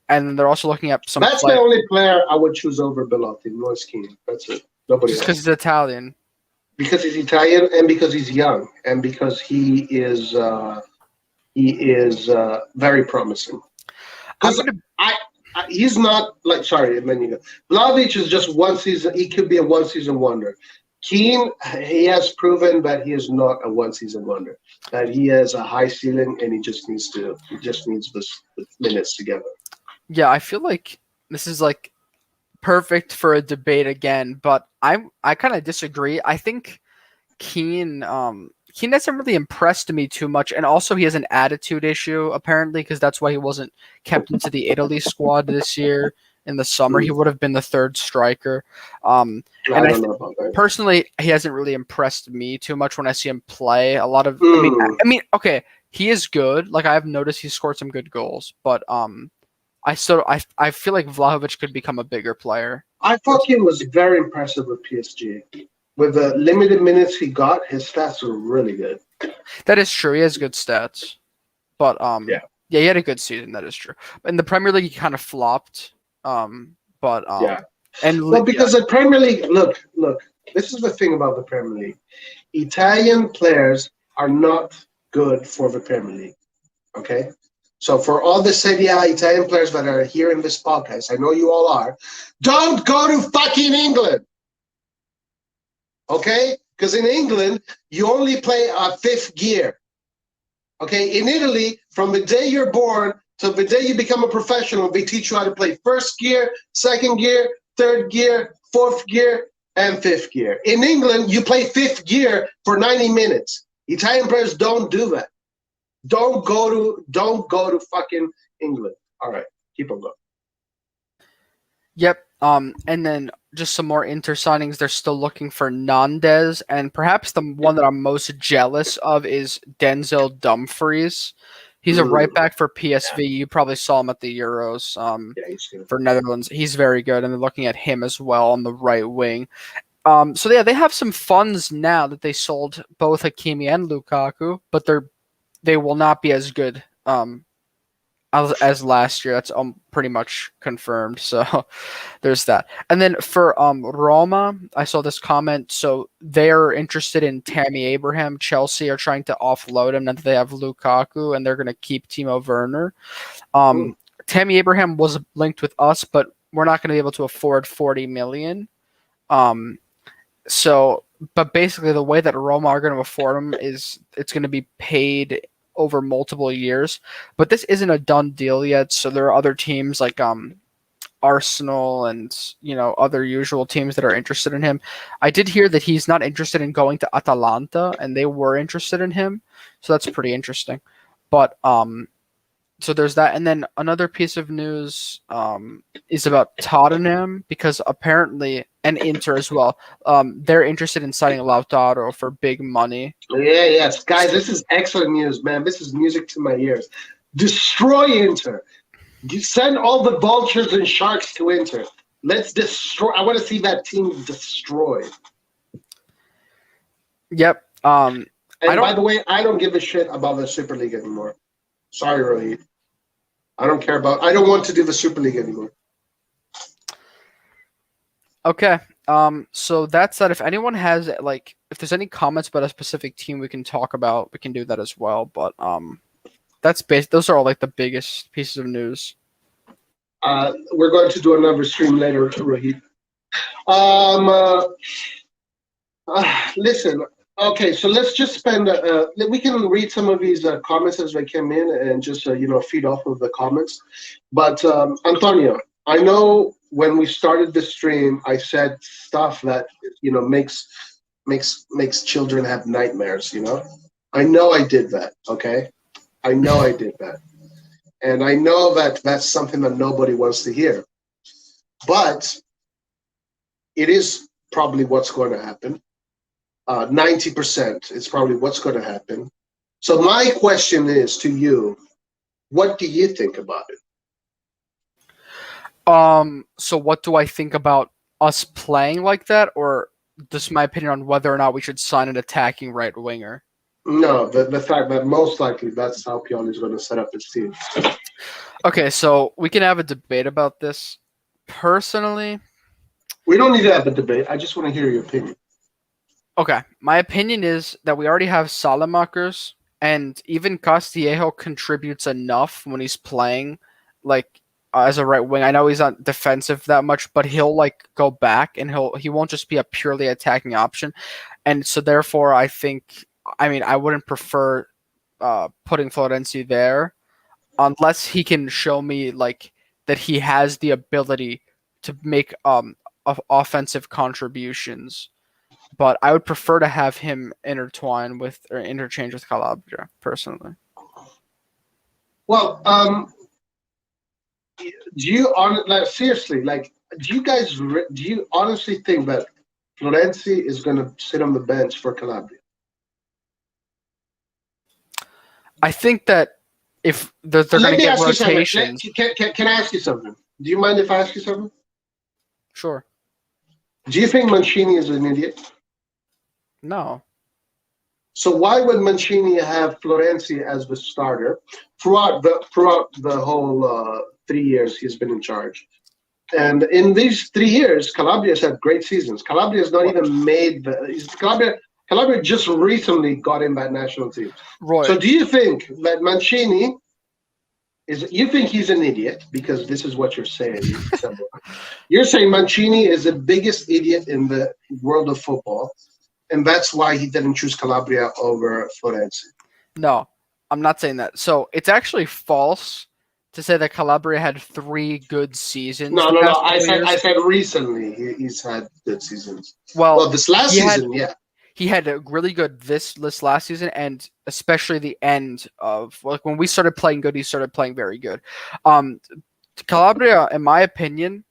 and they're also looking at some. That's the only player I would choose over Belotti, Moise Kean. That's it. Nobody just because he's Italian. Because he's Italian, and because he's young, and because he is very promising. He's not sorry, and then you go. Vlahovic is just one season. He could be a one-season wonder. Keane, he has proven that he is not a one-season wonder. That he has a high ceiling, and he just needs the minutes together. Yeah, I feel like this is perfect for a debate again, but I kind of disagree. I think Keane hasn't really impressed me too much, and also he has an attitude issue apparently, because that's why he wasn't kept into the Italy squad this year. In the summer, he would have been the third striker. And personally, he hasn't really impressed me too much when I see him play. I mean, okay, he is good. I've noticed he scored some good goals, but I feel like Vlahovic could become a bigger player. I thought he was very impressive with PSG. With the limited minutes he got, his stats were really good. That is true. He has good stats, but yeah, he had a good season. That is true. In the Premier League, he kind of flopped. Because the Premier League, look, this is the thing about the Premier League. Italian players are not good for the Premier League. Okay? So for all the Serie A Italian players that are here in this podcast, I know you all are, don't go to fucking England. Okay? Because in England, you only play a fifth gear. Okay? In Italy, from the day you're born to the day you become a professional, they teach you how to play first gear, second gear, third gear, fourth gear, and fifth gear. In England, you play fifth gear for 90 minutes. Italian players don't do that. Don't go to fucking England. All right, keep on going. Yep. And then just some more Inter signings. They're still looking for Nandez, and perhaps the one that I'm most jealous of is Denzel Dumfries. He's a right back for PSV. You probably saw him at the Euros for Netherlands. He's very good, and they're looking at him as well on the right wing. So yeah, they have some funds now that they sold both Hakimi and Lukaku, but they will not be as good as last year. That's pretty much confirmed. So there's that. And then for Roma, I saw this comment. So they're interested in Tammy Abraham. Chelsea are trying to offload him now that they have Lukaku, and they're going to keep Timo Werner. Tammy Abraham was linked with us, but we're not going to be able to afford 40 million. But basically the way that Roma are going to afford him is it's going to be paid over multiple years. But this isn't a done deal yet, so there are other teams like Arsenal and other usual teams that are interested in him. I did hear that he's not interested in going to Atalanta, and they were interested in him, so that's pretty interesting. But so there's that, and then another piece of news is about Tottenham, because apparently, and Inter as well, they're interested in signing Lautaro for big money. Yes, guys, this is excellent news, man. This is music to my ears. Destroy Inter. You send all the vultures and sharks to Inter. Let's destroy. I want to see that team destroyed. Yep. And by the way, I don't give a shit about the Super League anymore. Sorry, Rohit. I don't care about. I don't want to do the Super League anymore. Okay. So that said, if anyone has if there's any comments about a specific team we can talk about, we can do that as well. But those are all the biggest pieces of news. We're going to do another stream later, Rohit. Listen. Okay, so let's just spend. We can read some of these comments as they came in, and just feed off of the comments. But Antonio, I know when we started the stream, I said stuff that makes children have nightmares. I know I did that. Okay, I know I did that, and I know that that's something that nobody wants to hear. But it is probably what's going to happen. 90% is probably what's going to happen. So my question is to you, what do you think about it? So what do I think about us playing like that, or just my opinion on whether or not we should sign an attacking right winger? No, the fact that most likely that's how Pioli is going to set up his team. Okay, so we can have a debate about this. Personally, we don't need to have a debate. I just want to hear your opinion. Okay, my opinion is that we already have Salamakers, and even Castillejo contributes enough when he's playing, as a right wing. I know he's not defensive that much, but he'll go back, and he won't just be a purely attacking option. And so therefore, I wouldn't prefer putting Florenzi there unless he can show me that he has the ability to make offensive contributions. But I would prefer to have him interchange with Calabria, personally. Well, do you seriously do you honestly think that Florenzi is going to sit on the bench for Calabria? I think that if they're going to get rotations. Can I ask you something? Do you mind if I ask you something? Sure. Do you think Mancini is an idiot? No. So why would Mancini have Florenzi as the starter throughout the whole 3 years he's been in charge? And in these 3 years, Calabria's had great seasons. Calabria's not even made Calabria just recently got in that national team. Right. So do you think that Mancini you think he's an idiot? Because this is what you're saying. You're saying Mancini is the biggest idiot in the world of football, and that's why he didn't choose Calabria over Florenzi. No, I'm not saying that. So it's actually false to say that Calabria had 3 good seasons. No. I said recently he's had good seasons. Well, this last season, yeah. He had a really good this last season, and especially the end of when we started playing good, he started playing very good. Calabria, in my opinion,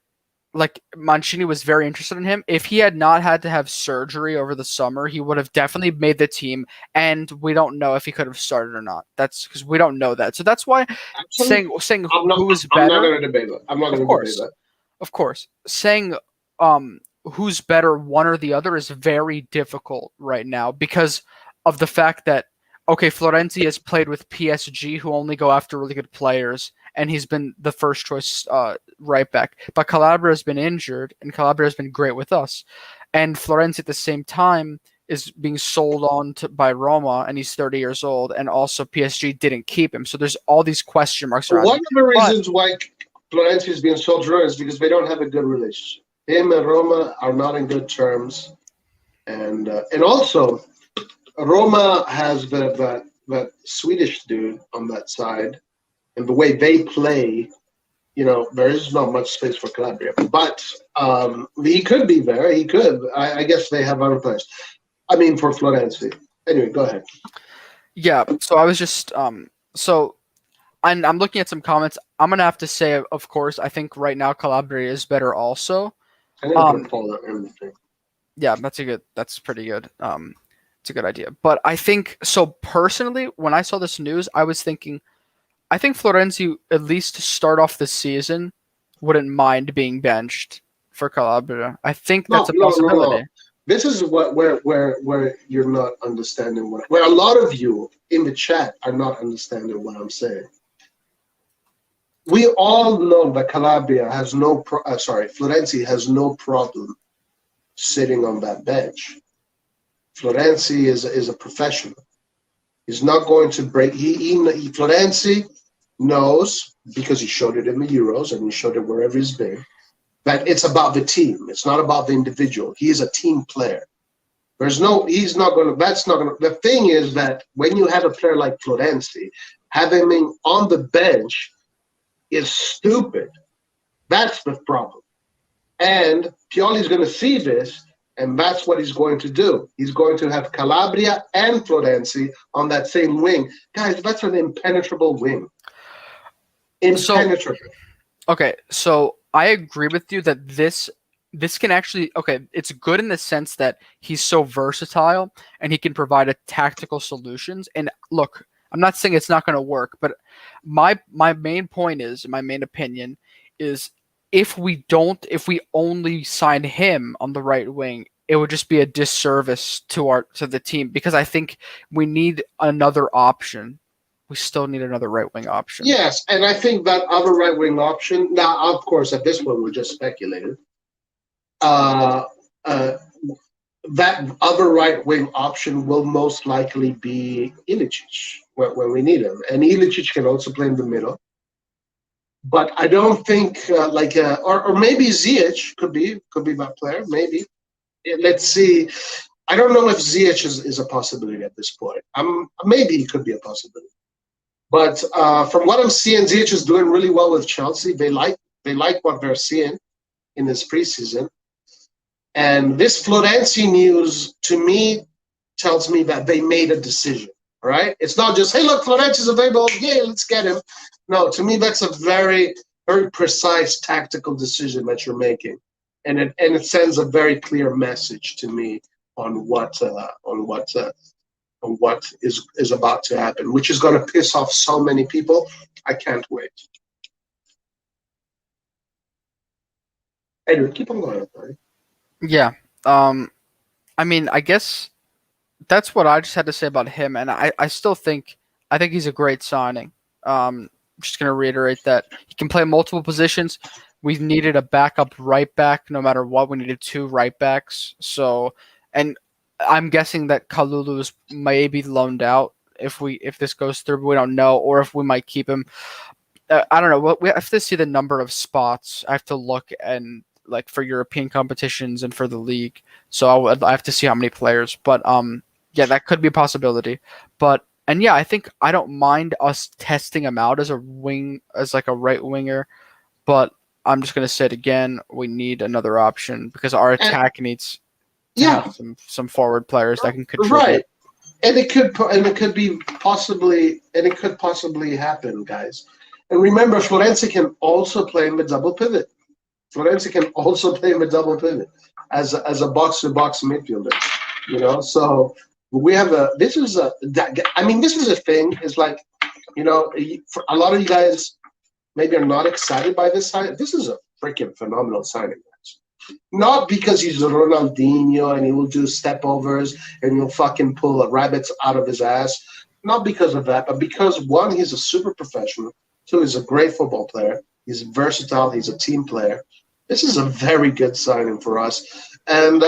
Mancini was very interested in him. If he had not had to have surgery over the summer, he would have definitely made the team, and we don't know if he could have started or not. That's because we don't know that. So that's why saying who is better. I'm not going to debate that. I'm not going to debate that. Of course, saying who's better, one or the other, is very difficult right now because of the fact that Florenzi has played with PSG, who only go after really good players, and he's been the first choice right back. But Calabria has been injured, and Calabria has been great with us. And Florenzi at the same time is being sold on by Roma, and he's 30 years old, and also PSG didn't keep him. So there's all these question marks around. One of the reasons why Florenzi is being sold to Roma is because they don't have a good relationship. Him and Roma are not in good terms, and also Roma has the that Swedish dude on that side and the way they play, there is not much space for Calabria. But he could be there. He could. I guess they have other players. I mean, for Florenzi. Anyway, go ahead. Yeah. So I was just so. I'm looking at some comments. I'm gonna have to say, of course, I think right now Calabria is better. Also, I didn't follow everything. Yeah, that's pretty good. It's a good idea. But I think so personally, when I saw this news, I was thinking, I think Florenzi, at least to start off the season, wouldn't mind being benched for Calabria. I think that's a possibility. No. This is where you're not understanding where a lot of you in the chat are not understanding what I'm saying. We all know that Florenzi has no problem sitting on that bench. Florenzi is a professional. He's not going to break. Florenzi knows, because he showed it in the Euros and he showed it wherever he's been, that it's about the team. It's not about the individual. He is a team player. He's not going to. That's not going to. The thing is that when you have a player like Florenzi, having him on the bench is stupid. That's the problem. And Pioli's going to see this, and that's what he's going to do. He's going to have Calabria and Florenzi on that same wing. Guys, that's an impenetrable wing. Impenetrable. So I agree with you that this can actually, it's good in the sense that he's so versatile and he can provide a tactical solutions. And look, I'm not saying it's not going to work, but my main point is, my main opinion is, if we only sign him on the right wing, it would just be a disservice to the team, because I think we need another option. We still need another right wing option. Yes, and I think that other right wing option. Now, of course, at this point we're just speculating. That other right wing option will most likely be Ilicic when we need him, and Ilicic can also play in the middle. But I don't think or maybe Ziyech could be that player. Maybe. Let's see. I don't know if Ziyech is a possibility at this point. Maybe he could be a possibility. But from what I'm seeing, Ziyech is doing really well with Chelsea. They like what they're seeing in this preseason. And this Florenzi news, to me, tells me that they made a decision. All right? It's not just, hey, look, Florenzi's available. Yeah, let's get him. No, to me, that's a very, very precise tactical decision that you're making. And it sends a very clear message to me on what is about to happen, which is going to piss off so many people. I can't wait. Anyway, keep on going, buddy. Yeah. I mean, I guess that's what I just had to say about him, and I still think he's a great signing. I'm just going to reiterate that he can play multiple positions. We've needed a backup right back no matter what. We needed 2 right backs. So, and I'm guessing that Kalulu is maybe loaned out if this goes through. We don't know, or if we might keep him. I don't know. We have to see the number of spots. I have to look and for European competitions and for the league. So I have to see how many players. But yeah, that could be a possibility. And yeah, I don't mind us testing him out as a wing, as a right winger. But I'm just gonna say it again. We need another option because our attack needs. Have some forward players that can contribute. Right, and it could possibly happen, guys. And remember, Florenzi can also play in the double pivot. Florenzi can also play in the double pivot as a box-to-box midfielder. So we have this is a thing. Is for a lot of you guys maybe are not excited by this signing. This is a freaking phenomenal signing. Not because he's a Ronaldinho and he will do step-overs and he'll fucking pull rabbits out of his ass. Not because of that, but because, 1, he's a super professional. 2, he's a great football player. He's versatile. He's a team player. This is a very good signing for us. And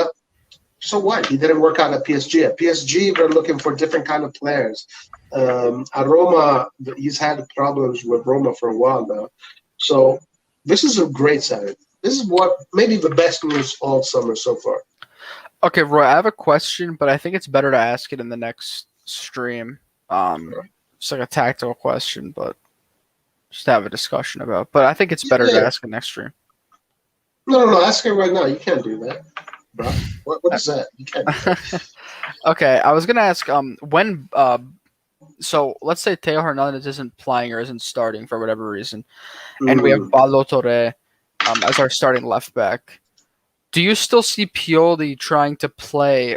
so what? He didn't work out at PSG. At PSG, they're looking for different kind of players. At Roma, he's had problems with Roma for a while now. So this is a great signing. This is maybe the best news all summer so far. Okay, Roy, I have a question, but I think it's better to ask it in the next stream. It's like a tactical question, but just to have a discussion about. But I think it's better to Yeah. ask it next stream. No. Ask him right now. You can't do that, bro. What is that? You can't do that. Okay, I was gonna ask when so let's say Teo Hernandez isn't playing or isn't starting for whatever reason, and we have Ballo Torre as our starting left back. Do you still see Pioli trying to play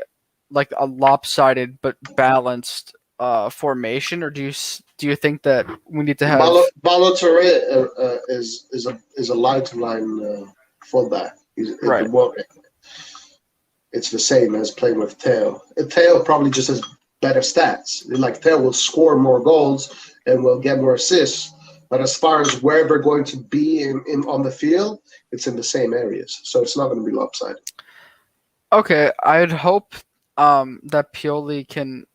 like a lopsided but balanced formation, or do you think that we need to have Balotelli is a line fullback. right? It's the same as playing with Teo. Teo probably just has better stats. Like Teo will score more goals and will get more assists. But as far as where they're going to be in on the field, it's in the same areas. So it's not going to be lopsided. Okay, I'd hope that Pioli can,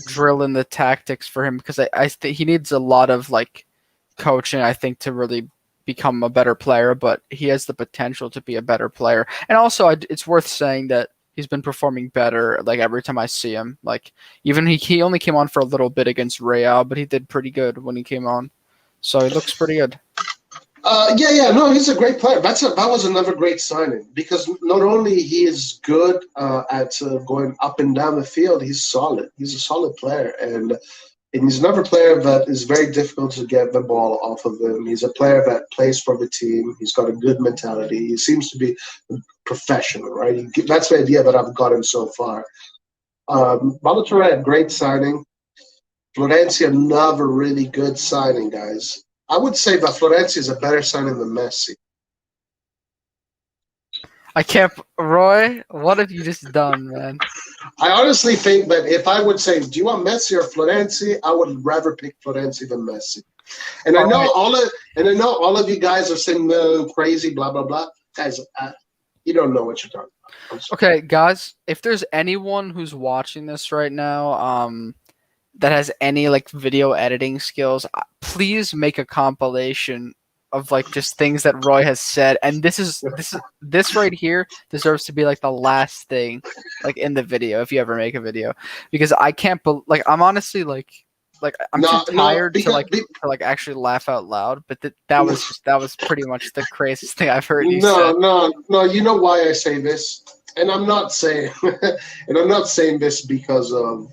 drill in the tactics for him, because I think he needs a lot of like coaching, I think, to really become a better player, but he has the potential to be a better player. And also it's worth saying that he's been performing better like every time I see him. Like even he only came on for a little bit against Real, but he did pretty good when he came on. So he looks pretty good. No, he's a great player. That was another great signing, because not only he is good at going up and down the field, he's solid. He's a solid player, and he's another player that is very difficult to get the ball off of him. He's a player that plays for the team. He's got a good mentality. He seems to be professional, right? That's the idea that I've gotten so far. Balotelli, great signing. Florenzi, another really good signing, guys. I would say that Florenzi is a better signing than Messi. I can't, Roy. What have you just done, man? I honestly think that if I would say, do you want Messi or Florenzi, I would rather pick Florenzi than Messi. And I know all of you guys are saying crazy, blah blah blah. Guys, you don't know what you're talking about. Okay, guys, if there's anyone who's watching this right now, that has any like video editing skills, please make a compilation of like just things that Roy has said, and this right here deserves to be like the last thing like in the video if you ever make a video, because I can't I'm honestly like I'm too tired to actually laugh out loud, but that was pretty much the craziest thing I've heard you say. No, you know why I say this? And I'm not saying this because of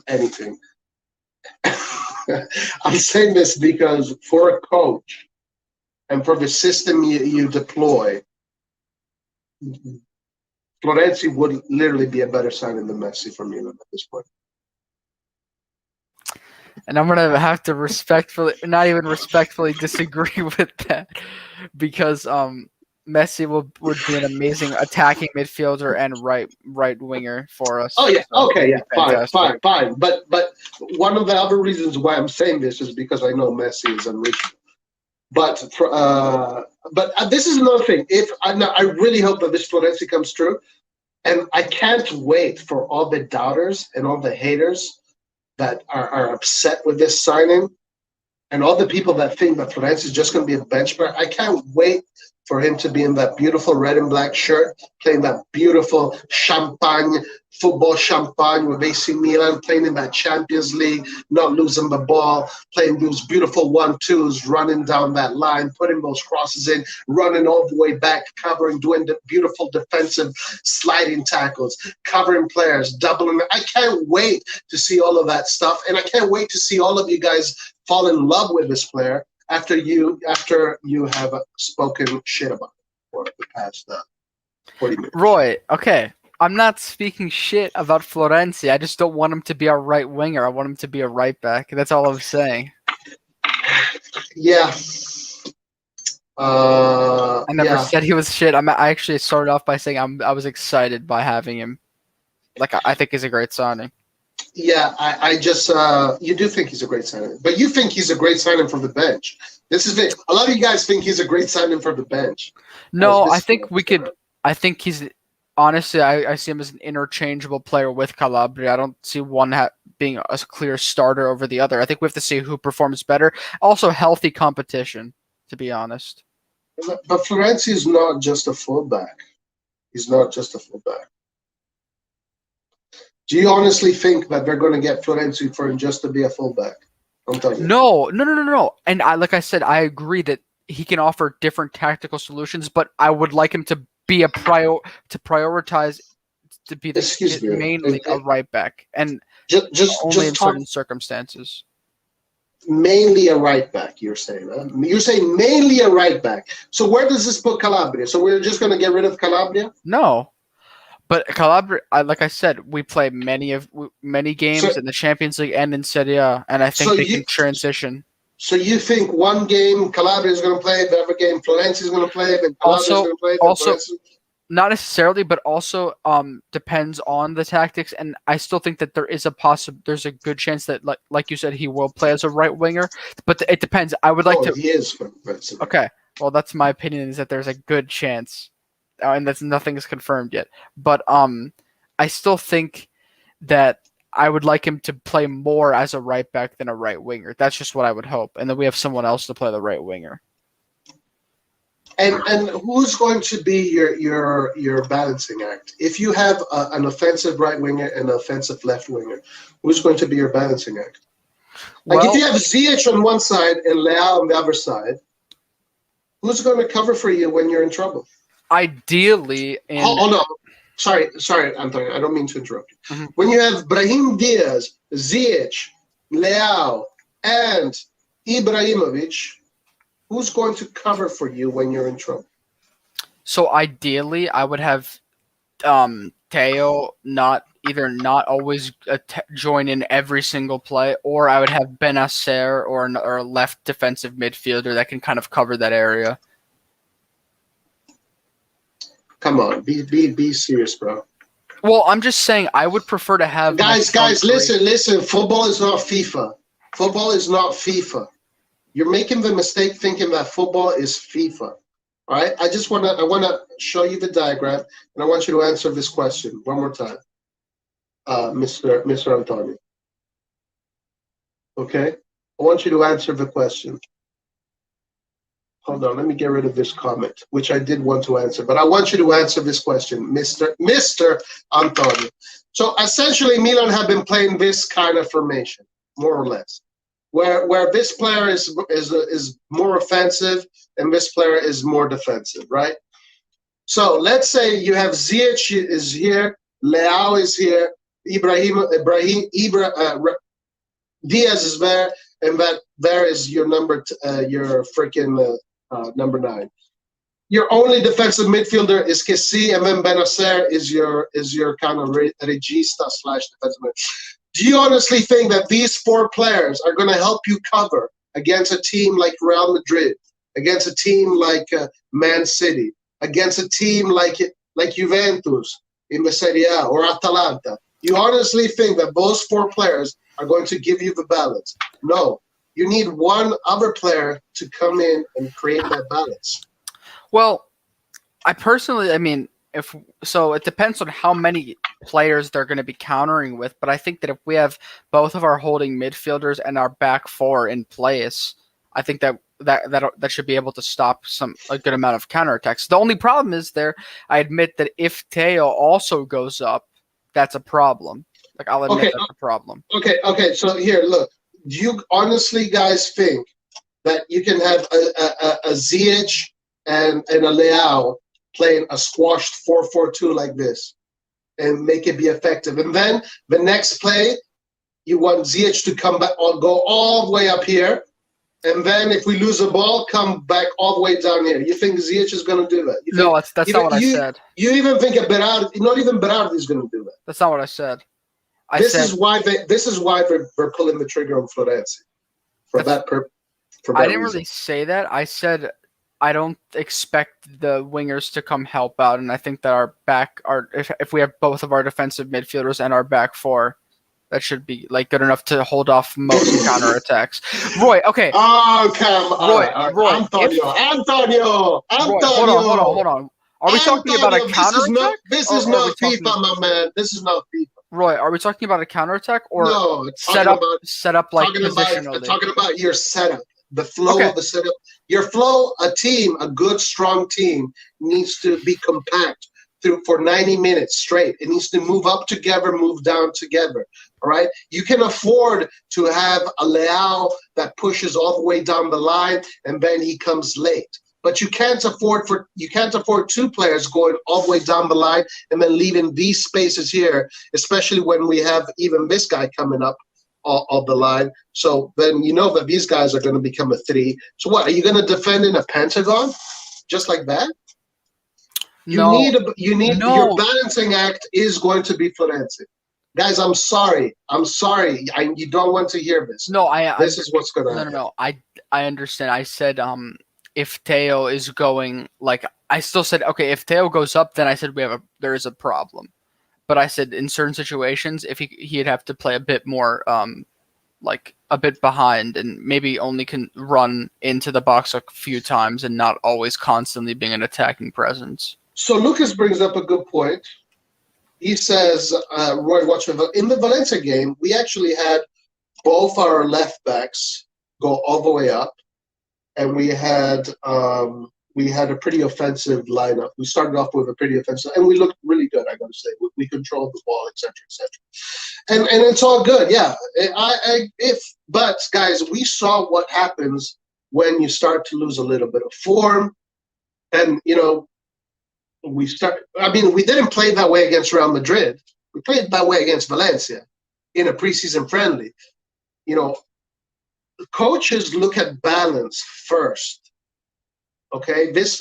anything. I'm saying this because for a coach and for the system you deploy, Florenzi would literally be a better signing than Messi for Milan at this point. And I'm gonna have to not even respectfully disagree with that, because Messi would be an amazing attacking midfielder and right winger for us. Oh yeah, so okay, yeah, fine. But one of the other reasons why I'm saying this is because I know Messi is unreachable. But this is another thing. I really hope that this Florenzi comes true, and I can't wait for all the doubters and all the haters that are upset with this signing, and all the people that think that Florenzi is just going to be a bench player. I can't wait for him to be in that beautiful red and black shirt, playing that beautiful football champagne with AC Milan, playing in that Champions League, not losing the ball, playing those beautiful 1-2s, running down that line, putting those crosses in, running all the way back, covering, doing the beautiful defensive sliding tackles, covering players, doubling. I can't wait to see all of that stuff, and I can't wait to see all of you guys fall in love with this player after you have spoken shit about it for the past 40 minutes. Roy, okay, I'm not speaking shit about Florenzi. I just don't want him to be a right winger. I want him to be a right back. That's all I'm saying. Yeah. I never said he was shit. I actually started off by saying I was excited by having him. Like I think he's a great signing. Yeah, I just you do think he's a great signing, but you think he's a great signing from the bench. This is it. A lot of you guys think he's a great signing from the bench. No, I think we could. I think he's honestly. I see him as an interchangeable player with Calabria. I don't see one being a clear starter over the other. I think we have to see who performs better. Also, healthy competition, to be honest. But Florenzi is not just a fullback. He's not just a fullback. Do you honestly think that they're going to get Florenzi for him just to be a fullback? I'm telling you. No. And like I said, I agree that he can offer different tactical solutions, but I would like him to be prioritize to be mainly a right back, and only in certain circumstances. Mainly a right back, you're saying, huh? You're saying mainly a right back. So where does this put Calabria? So we're just going to get rid of Calabria? No. But Calabria, like I said, we play many games in the Champions League and in Serie A, and I think they can transition. So you think one game Calabria is going to play, the other game Florenzi is going to play, then Calabria is going to play, also not necessarily, but also depends on the tactics, and I still think that there's a good chance that like you said he will play as a right winger, but it depends. I would like to. He is. Okay, well that's my opinion, is that there's a good chance. And nothing is confirmed yet. But I still think that I would like him to play more as a right back than a right winger. That's just what I would hope. And then we have someone else to play the right winger. And who's going to be your balancing act? If you have an offensive right winger and an offensive left winger, who's going to be your balancing act? Like if you have Ziyech on one side and Leao on the other side, who's going to cover for you when you're in trouble? Ideally, oh no, sorry, Antonio. I don't mean to interrupt you. Mm-hmm. When you have Brahim Diaz, Ziyech, Leao, and Ibrahimovic, who's going to cover for you when you're in trouble? So ideally, I would have Theo not always join in every single play, or I would have Benacer or a left defensive midfielder that can kind of cover that area. Come on, be serious, bro. Well, I'm just saying I would prefer to have guys. Listen. Football is not FIFA. Football is not FIFA. You're making the mistake thinking that football is FIFA. All right. I want to show you the diagram, and I want you to answer this question one more time, Mr. Antonio. Okay. I want you to answer the question. Hold on, let me get rid of this comment, which I did want to answer, but I want you to answer this question, Mr. Antonio. So essentially, Milan have been playing this kind of formation, more or less, where this player is more offensive and this player is more defensive, right? So let's say you have Ziyech is here, Leao is here, Diaz is there, and that there is your number 9. Your only defensive midfielder is Kessie, and then Benacer is your kind of regista / defensive midfielder. Do you honestly think that these 4 players are going to help you cover against a team like Real Madrid, against a team like Man City, against a team like Juventus in the Serie A or Atalanta? You honestly think that those 4 players are going to give you the balance? No. You need one other player to come in and create that balance. Well, I mean, it depends on how many players they're going to be countering with, but I think that if we have both of our holding midfielders and our back 4 in place, I think that should be able to stop a good amount of counterattacks. The only problem is I admit that if Theo also goes up, that's a problem. Like I'll admit that's a problem. Okay. So here, look. Do you honestly guys think that you can have a Ziyech and a Leao playing a squashed 4-4-2 like this and make it be effective? And then the next play, you want Ziyech to come back or go all the way up here. And then if we lose a ball, come back all the way down here. You think Ziyech is going to do that? No, that's not what I said. You even think Berardi, not even Berardi is going to do that. That's not what I said. This is why they're pulling the trigger on Florenzi for that purpose. I didn't really say that. I said I don't expect the wingers to come help out, and I think that if we have both of our defensive midfielders and our back 4, that should be good enough to hold off most counterattacks. Roy, okay. Oh, come on. Roy, Antonio. Hold on. Are we talking about a counterattack? This is not FIFA, my man. This is not FIFA. Roy, are we talking about a counterattack or set up positionally? Talking about your setup, the flow of the setup. Your flow, a good, strong team needs to be compact for 90 minutes straight. It needs to move up together, move down together. All right. You can afford to have a Leao that pushes all the way down the line and then he comes late. But you can't afford two players going all the way down the line and then leaving these spaces here, especially when we have even this guy coming up of the line. So then you know that these guys are going to become a 3. So what, are you going to defend in a pentagon just like that? No. Your balancing act is going to be Florenzi. Guys, I'm sorry. You don't want to hear this. No, this is what's going to happen. No. I understand. I said if Theo is going, like, I still said, okay, if Theo goes up, then I said there is a problem. But I said in certain situations, if he'd have to play a bit more, like a bit behind, and maybe only can run into the box a few times and not always constantly being an attacking presence. So Lucas brings up a good point. He says, Roy Watchman, in the Valencia game, we actually had both our left backs go all the way up, and we had a pretty offensive lineup. We started off with a pretty offensive, and we looked really good, I got to say. We controlled the ball, etc., etc. And it's all good, yeah. But guys, we saw what happens when you start to lose a little bit of form, and we didn't play that way against Real Madrid. We played that way against Valencia in a preseason friendly. Coaches look at balance first. Okay, why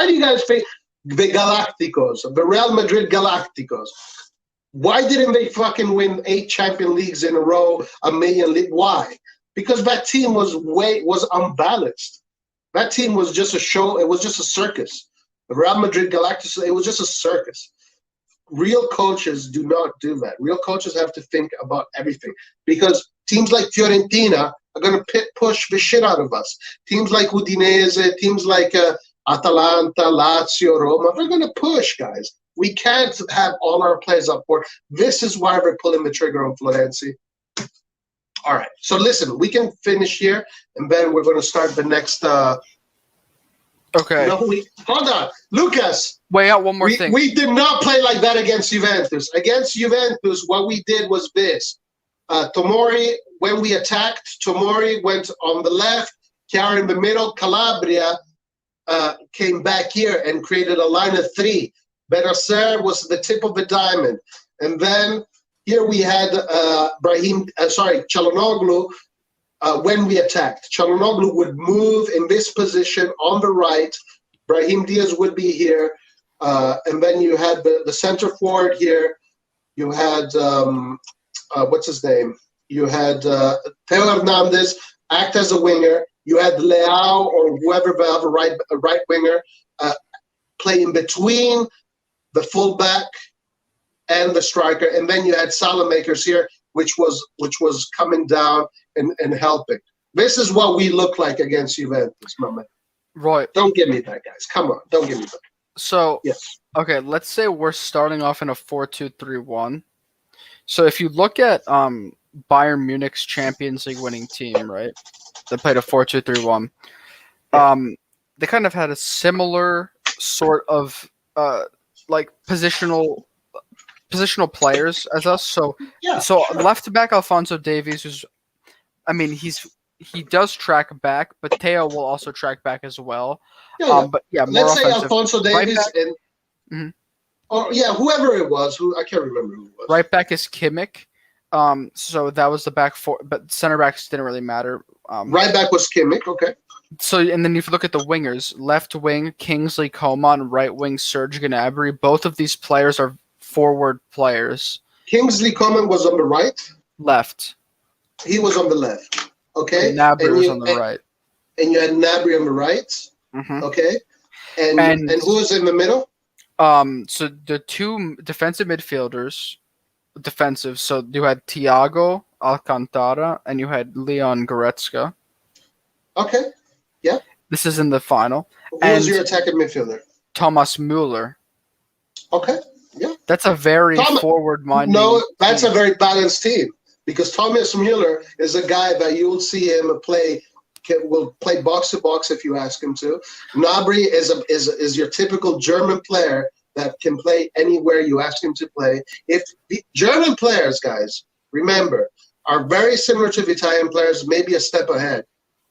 do you guys think the Galacticos, the Real Madrid Galacticos? Why didn't they fucking win 8 Champions Leagues in a row, a million league? Why? Because that team was unbalanced. That team was just a show. It was just a circus. The Real Madrid Galacticos, it was just a circus. Real coaches do not do that. Real coaches have to think about everything, because teams like Fiorentina are going to push the shit out of us. Teams like Udinese, teams like Atalanta, Lazio, Roma, they're going to push, guys. We can't have all our players up for it. This is why we're pulling the trigger on Florenzi. All right. So listen, we can finish here, and then we're going to start the next. Okay. Hold on, Lucas. Wait out one more thing. We did not play like that against Juventus. Against Juventus, what we did was this. Tomori, when we attacked, Tomori went on the left, Chiara in the middle, Calabria came back here and created a line of 3. Benacer was the tip of the diamond. And then here we had Çalhanoğlu when we attacked. Çalhanoğlu would move in this position on the right. Brahim Diaz would be here. And then you had the center forward here. You had, what's his name? You had Theo Hernandez act as a winger. You had Leao or whoever, a right winger, play in between the fullback and the striker. And then you had Salamakers here, which was coming down and helping. This is what we look like against Juventus, my man. Right. Don't give me that, guys. Come on. Don't give me that. So, yes. Okay, let's say we're starting off in a 4-2-3-1. So if you look at Bayern Munich's Champions League winning team, right? They played a 4-2-3-1. They kind of had a similar sort of like positional players as us. So left back Alphonso Davies he does track back, but Theo will also track back as well. But more let's say offensive. Alphonso Davies and whoever it was, I can't remember who it was. Right back is Kimmich. So that was the back four, but center backs didn't really matter. Right back was Kimmich, okay. So, and then if you look at the wingers, left wing Kingsley Coman, right wing Serge Gnabry. Both of these players are forward players. Kingsley Coman was on the right. Left. He was on the left. Okay. And Gnabry was on the right. And you had Gnabry on the right. Mm-hmm. Okay. And who was in the middle? So the two defensive midfielders, so you had Thiago Alcantara and you had Leon Goretzka. Okay. Yeah. This is in the final. Who was your attacking midfielder? Thomas Müller. Okay. Yeah. That's a very forward-minded. No, that's a very balanced team, because Thomas Müller is a guy that you will see him play will play box to box if you ask him to. Gnabry is your typical German player that can play anywhere you ask him to play. If the German players, guys, remember, are very similar to the Italian players, maybe a step ahead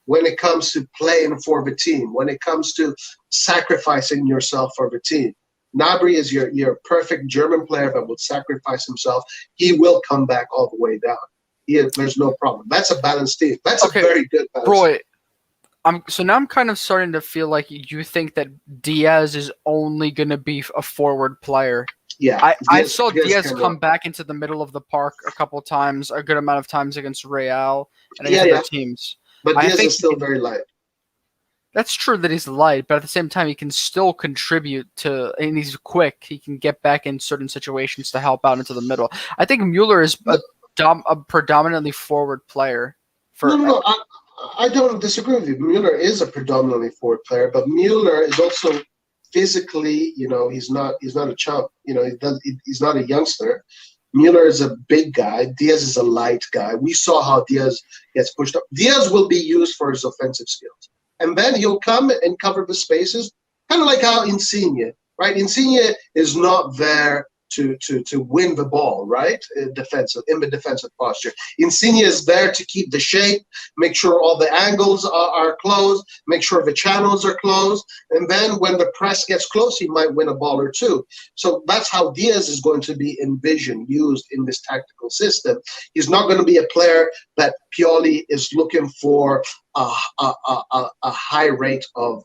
when it comes to playing for the team, when it comes to sacrificing yourself for the team. Gnabry is your perfect German player that will sacrifice himself. He will come back all the way down. There's no problem. That's a balanced team. That's a very good balance. Roy, so now I'm kind of starting to feel like you think that Diaz is only going to be a forward player. Yeah, I saw Diaz come back into the middle of the park a couple times, a good amount of times against Real and against other teams. But Diaz is still very light. That's true that he's light, but at the same time, he can still contribute to, and he's quick. He can get back in certain situations to help out into the middle. I think Mueller is a predominantly forward player. No, I don't disagree with you. Mueller is a predominantly forward player, but Mueller is also physically, he's not a chump. He's not a youngster. Mueller is a big guy. Diaz is a light guy. We saw how Diaz gets pushed up. Diaz will be used for his offensive skills. And then he'll come and cover the spaces, kind of like how Insigne, right? Insigne is not there to win the ball, right? In the defensive posture. Insigne is there to keep the shape, make sure all the angles are closed, make sure the channels are closed, and then when the press gets close, he might win a ball or two. So that's how Diaz is going to be envisioned, used in this tactical system. He's not going to be a player that Pioli is looking for a high rate of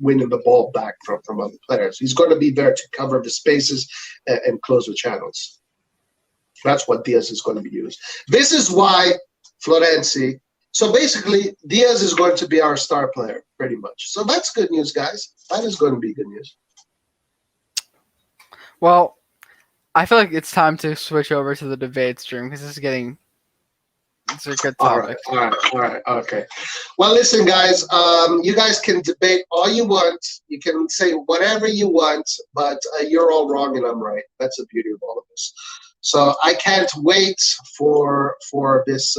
winning the ball back from other players. He's going to be there to cover the spaces and close the channels. That's what Diaz is going to be used. This is why Florenzi. So basically, Diaz is going to be our star player, pretty much. So that's good news, guys. That is going to be good news. Well, I feel like it's time to switch over to the debate stream because this is getting. It's a good topic. All right, okay. Well, listen, guys. You guys can debate all you want. You can say whatever you want, but you're all wrong and I'm right. That's the beauty of all of this. So I can't wait for this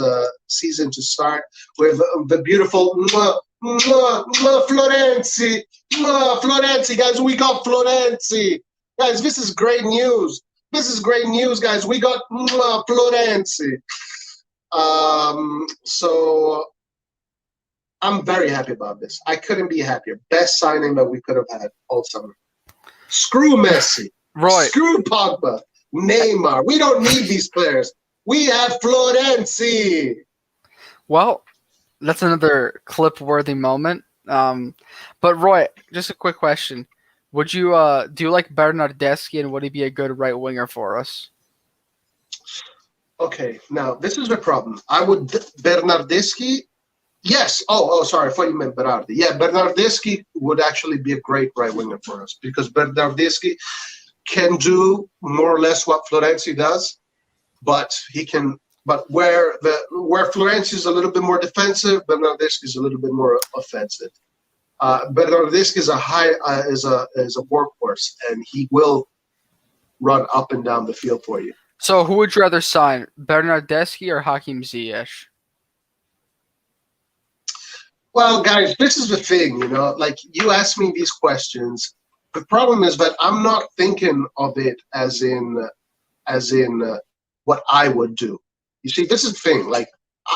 season to start with the beautiful Florenzi. Florenzi, guys. We got Florenzi. Guys, this is great news. This is great news, guys. We got Florenzi. So I'm very happy about this. I couldn't be happier. Best signing that we could have had all summer. Screw Messi. Roy. Screw Pogba. Neymar. We don't need these players. We have Florenzi. Well, that's another clip-worthy moment. But Roy, just a quick question. Would you do you like Bernardeschi, and would he be a good right winger for us? Okay, now this is the problem. I would Bernardeschi. Yes. Oh, sorry. I thought you meant Berardi. Yeah, Bernardeschi would actually be a great right winger for us because Bernardeschi can do more or less what Florenzi does, but he can. But where Florenzi is a little bit more defensive, Bernardeschi is a little bit more offensive. Bernardeschi is a workhorse, and he will run up and down the field for you. So who would you rather sign, Bernardeschi or Hakim Ziyech? Well, guys, this is the thing, like you ask me these questions. The problem is that I'm not thinking of it as in what I would do. You see, this is the thing. Like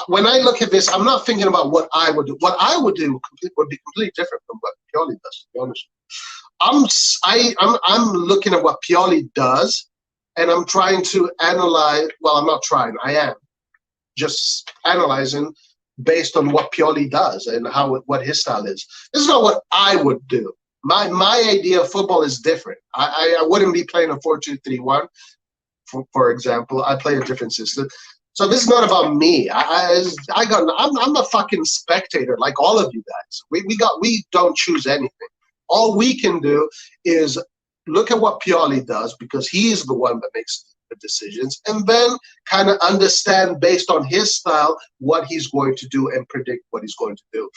when I look at this, I'm not thinking about what I would do. What I would do would be completely different from what Pioli does, to be honest. I'm looking at what Pioli does, and I'm trying to analyze. Well, I'm not trying. I am just analyzing based on what Pioli does and what his style is. This is not what I would do. My idea of football is different. I wouldn't be playing a 4-2-3-1, for example. I play a different system. So this is not about me. I'm a fucking spectator like all of you guys. We don't choose anything. All we can do is look at what Pioli does because he's the one that makes the decisions, and then kind of understand based on his style what he's going to do and predict what he's going to do.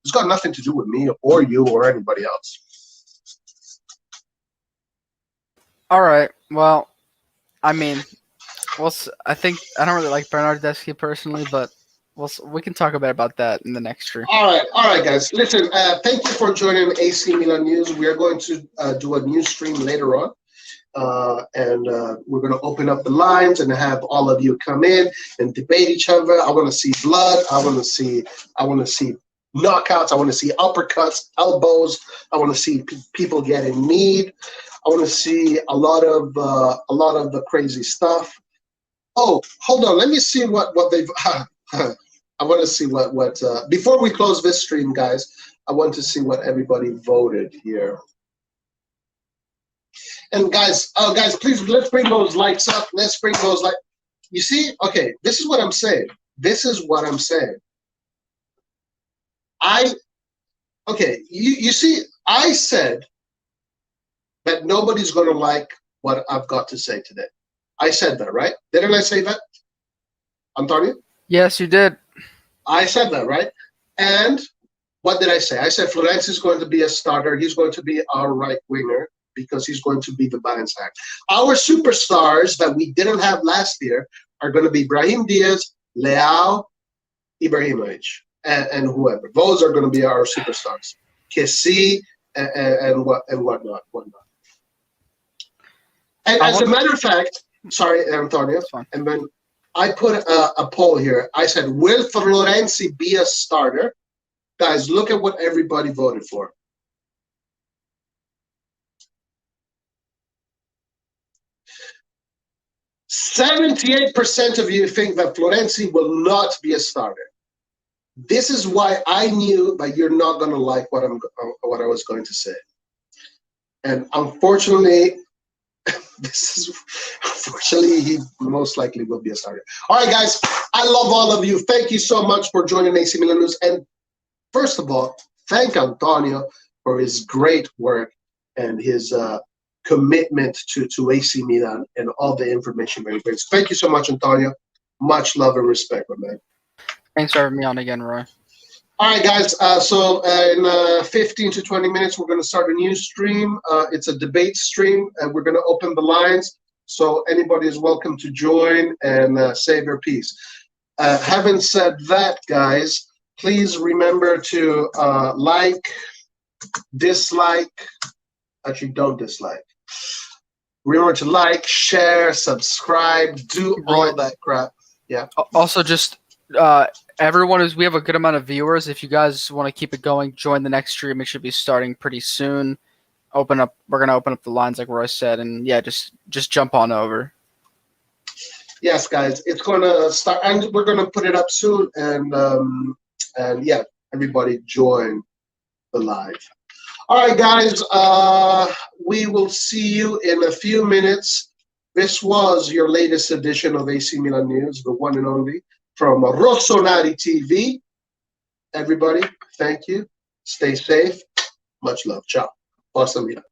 It's got nothing to do with me or you or anybody else. All right. Well, I mean, I think I don't really like Bernardeschi personally, but we can talk about that in the next stream. All right, guys. Listen, thank you for joining AC Milan News. We are going to do a news stream later on. And we're going to open up the lines and have all of you come in and debate each other. I want to see blood. I want to see knockouts. I want to see uppercuts, elbows. I want to see people getting kneed. I want to see a lot of the crazy stuff. Oh, hold on. Let me see what they've. I want to see what before we close this stream, guys. I want to see what everybody voted here. And guys, please, let's bring those likes up. Let's bring those likes. You see, okay, this is what I'm saying. This is what I'm saying. You see, I said that nobody's going to like what I've got to say today. I said that, right? Didn't I say that, Antonio? Yes, you did. I said that, right? And what did I say? I said Florenzi is going to be a starter. He's going to be our right winger, because he's going to be the balance act. Our superstars that we didn't have last year are going to be Brahim Diaz, Leao, Ibrahimovic, and whoever. Those are going to be our superstars. Kessie and whatnot. And as a matter of fact, sorry, Antonio, and then I put a poll here. I said, will Florenzi be a starter? Guys, look at what everybody voted for. 78% of you think that Florenzi will not be a starter. This is why I knew that you're not going to like what I was going to say. And unfortunately, unfortunately, he most likely will be a starter. All right, guys, I love all of you. Thank you so much for joining AC Milan News. And first of all, thank Antonio for his great work and his commitment to AC Milan and all the information that he brings. Thank you so much, Antonio. Much love and respect, my man. Thanks for having me on again, Roy. All right, guys. So in 15 to 20 minutes, we're going to start a new stream. It's a debate stream, and we're going to open the lines. So anybody is welcome to join and say their piece. Having said that, guys, please remember to like, dislike. Actually, don't dislike. Remember to like, share, subscribe, do all that crap. Yeah. Also, just everyone we have a good amount of viewers. If you guys want to keep it going, join the next stream. It should be starting pretty soon. We're gonna open up the lines like Roy said, and yeah, just jump on over. Yes, guys, it's gonna start, and we're gonna put it up soon. And yeah, everybody join the live. All right, guys, we will see you in a few minutes. This was your latest edition of AC Milan News, the one and only, from RossonARI TV. Everybody, thank you. Stay safe. Much love. Ciao. Forza Milan.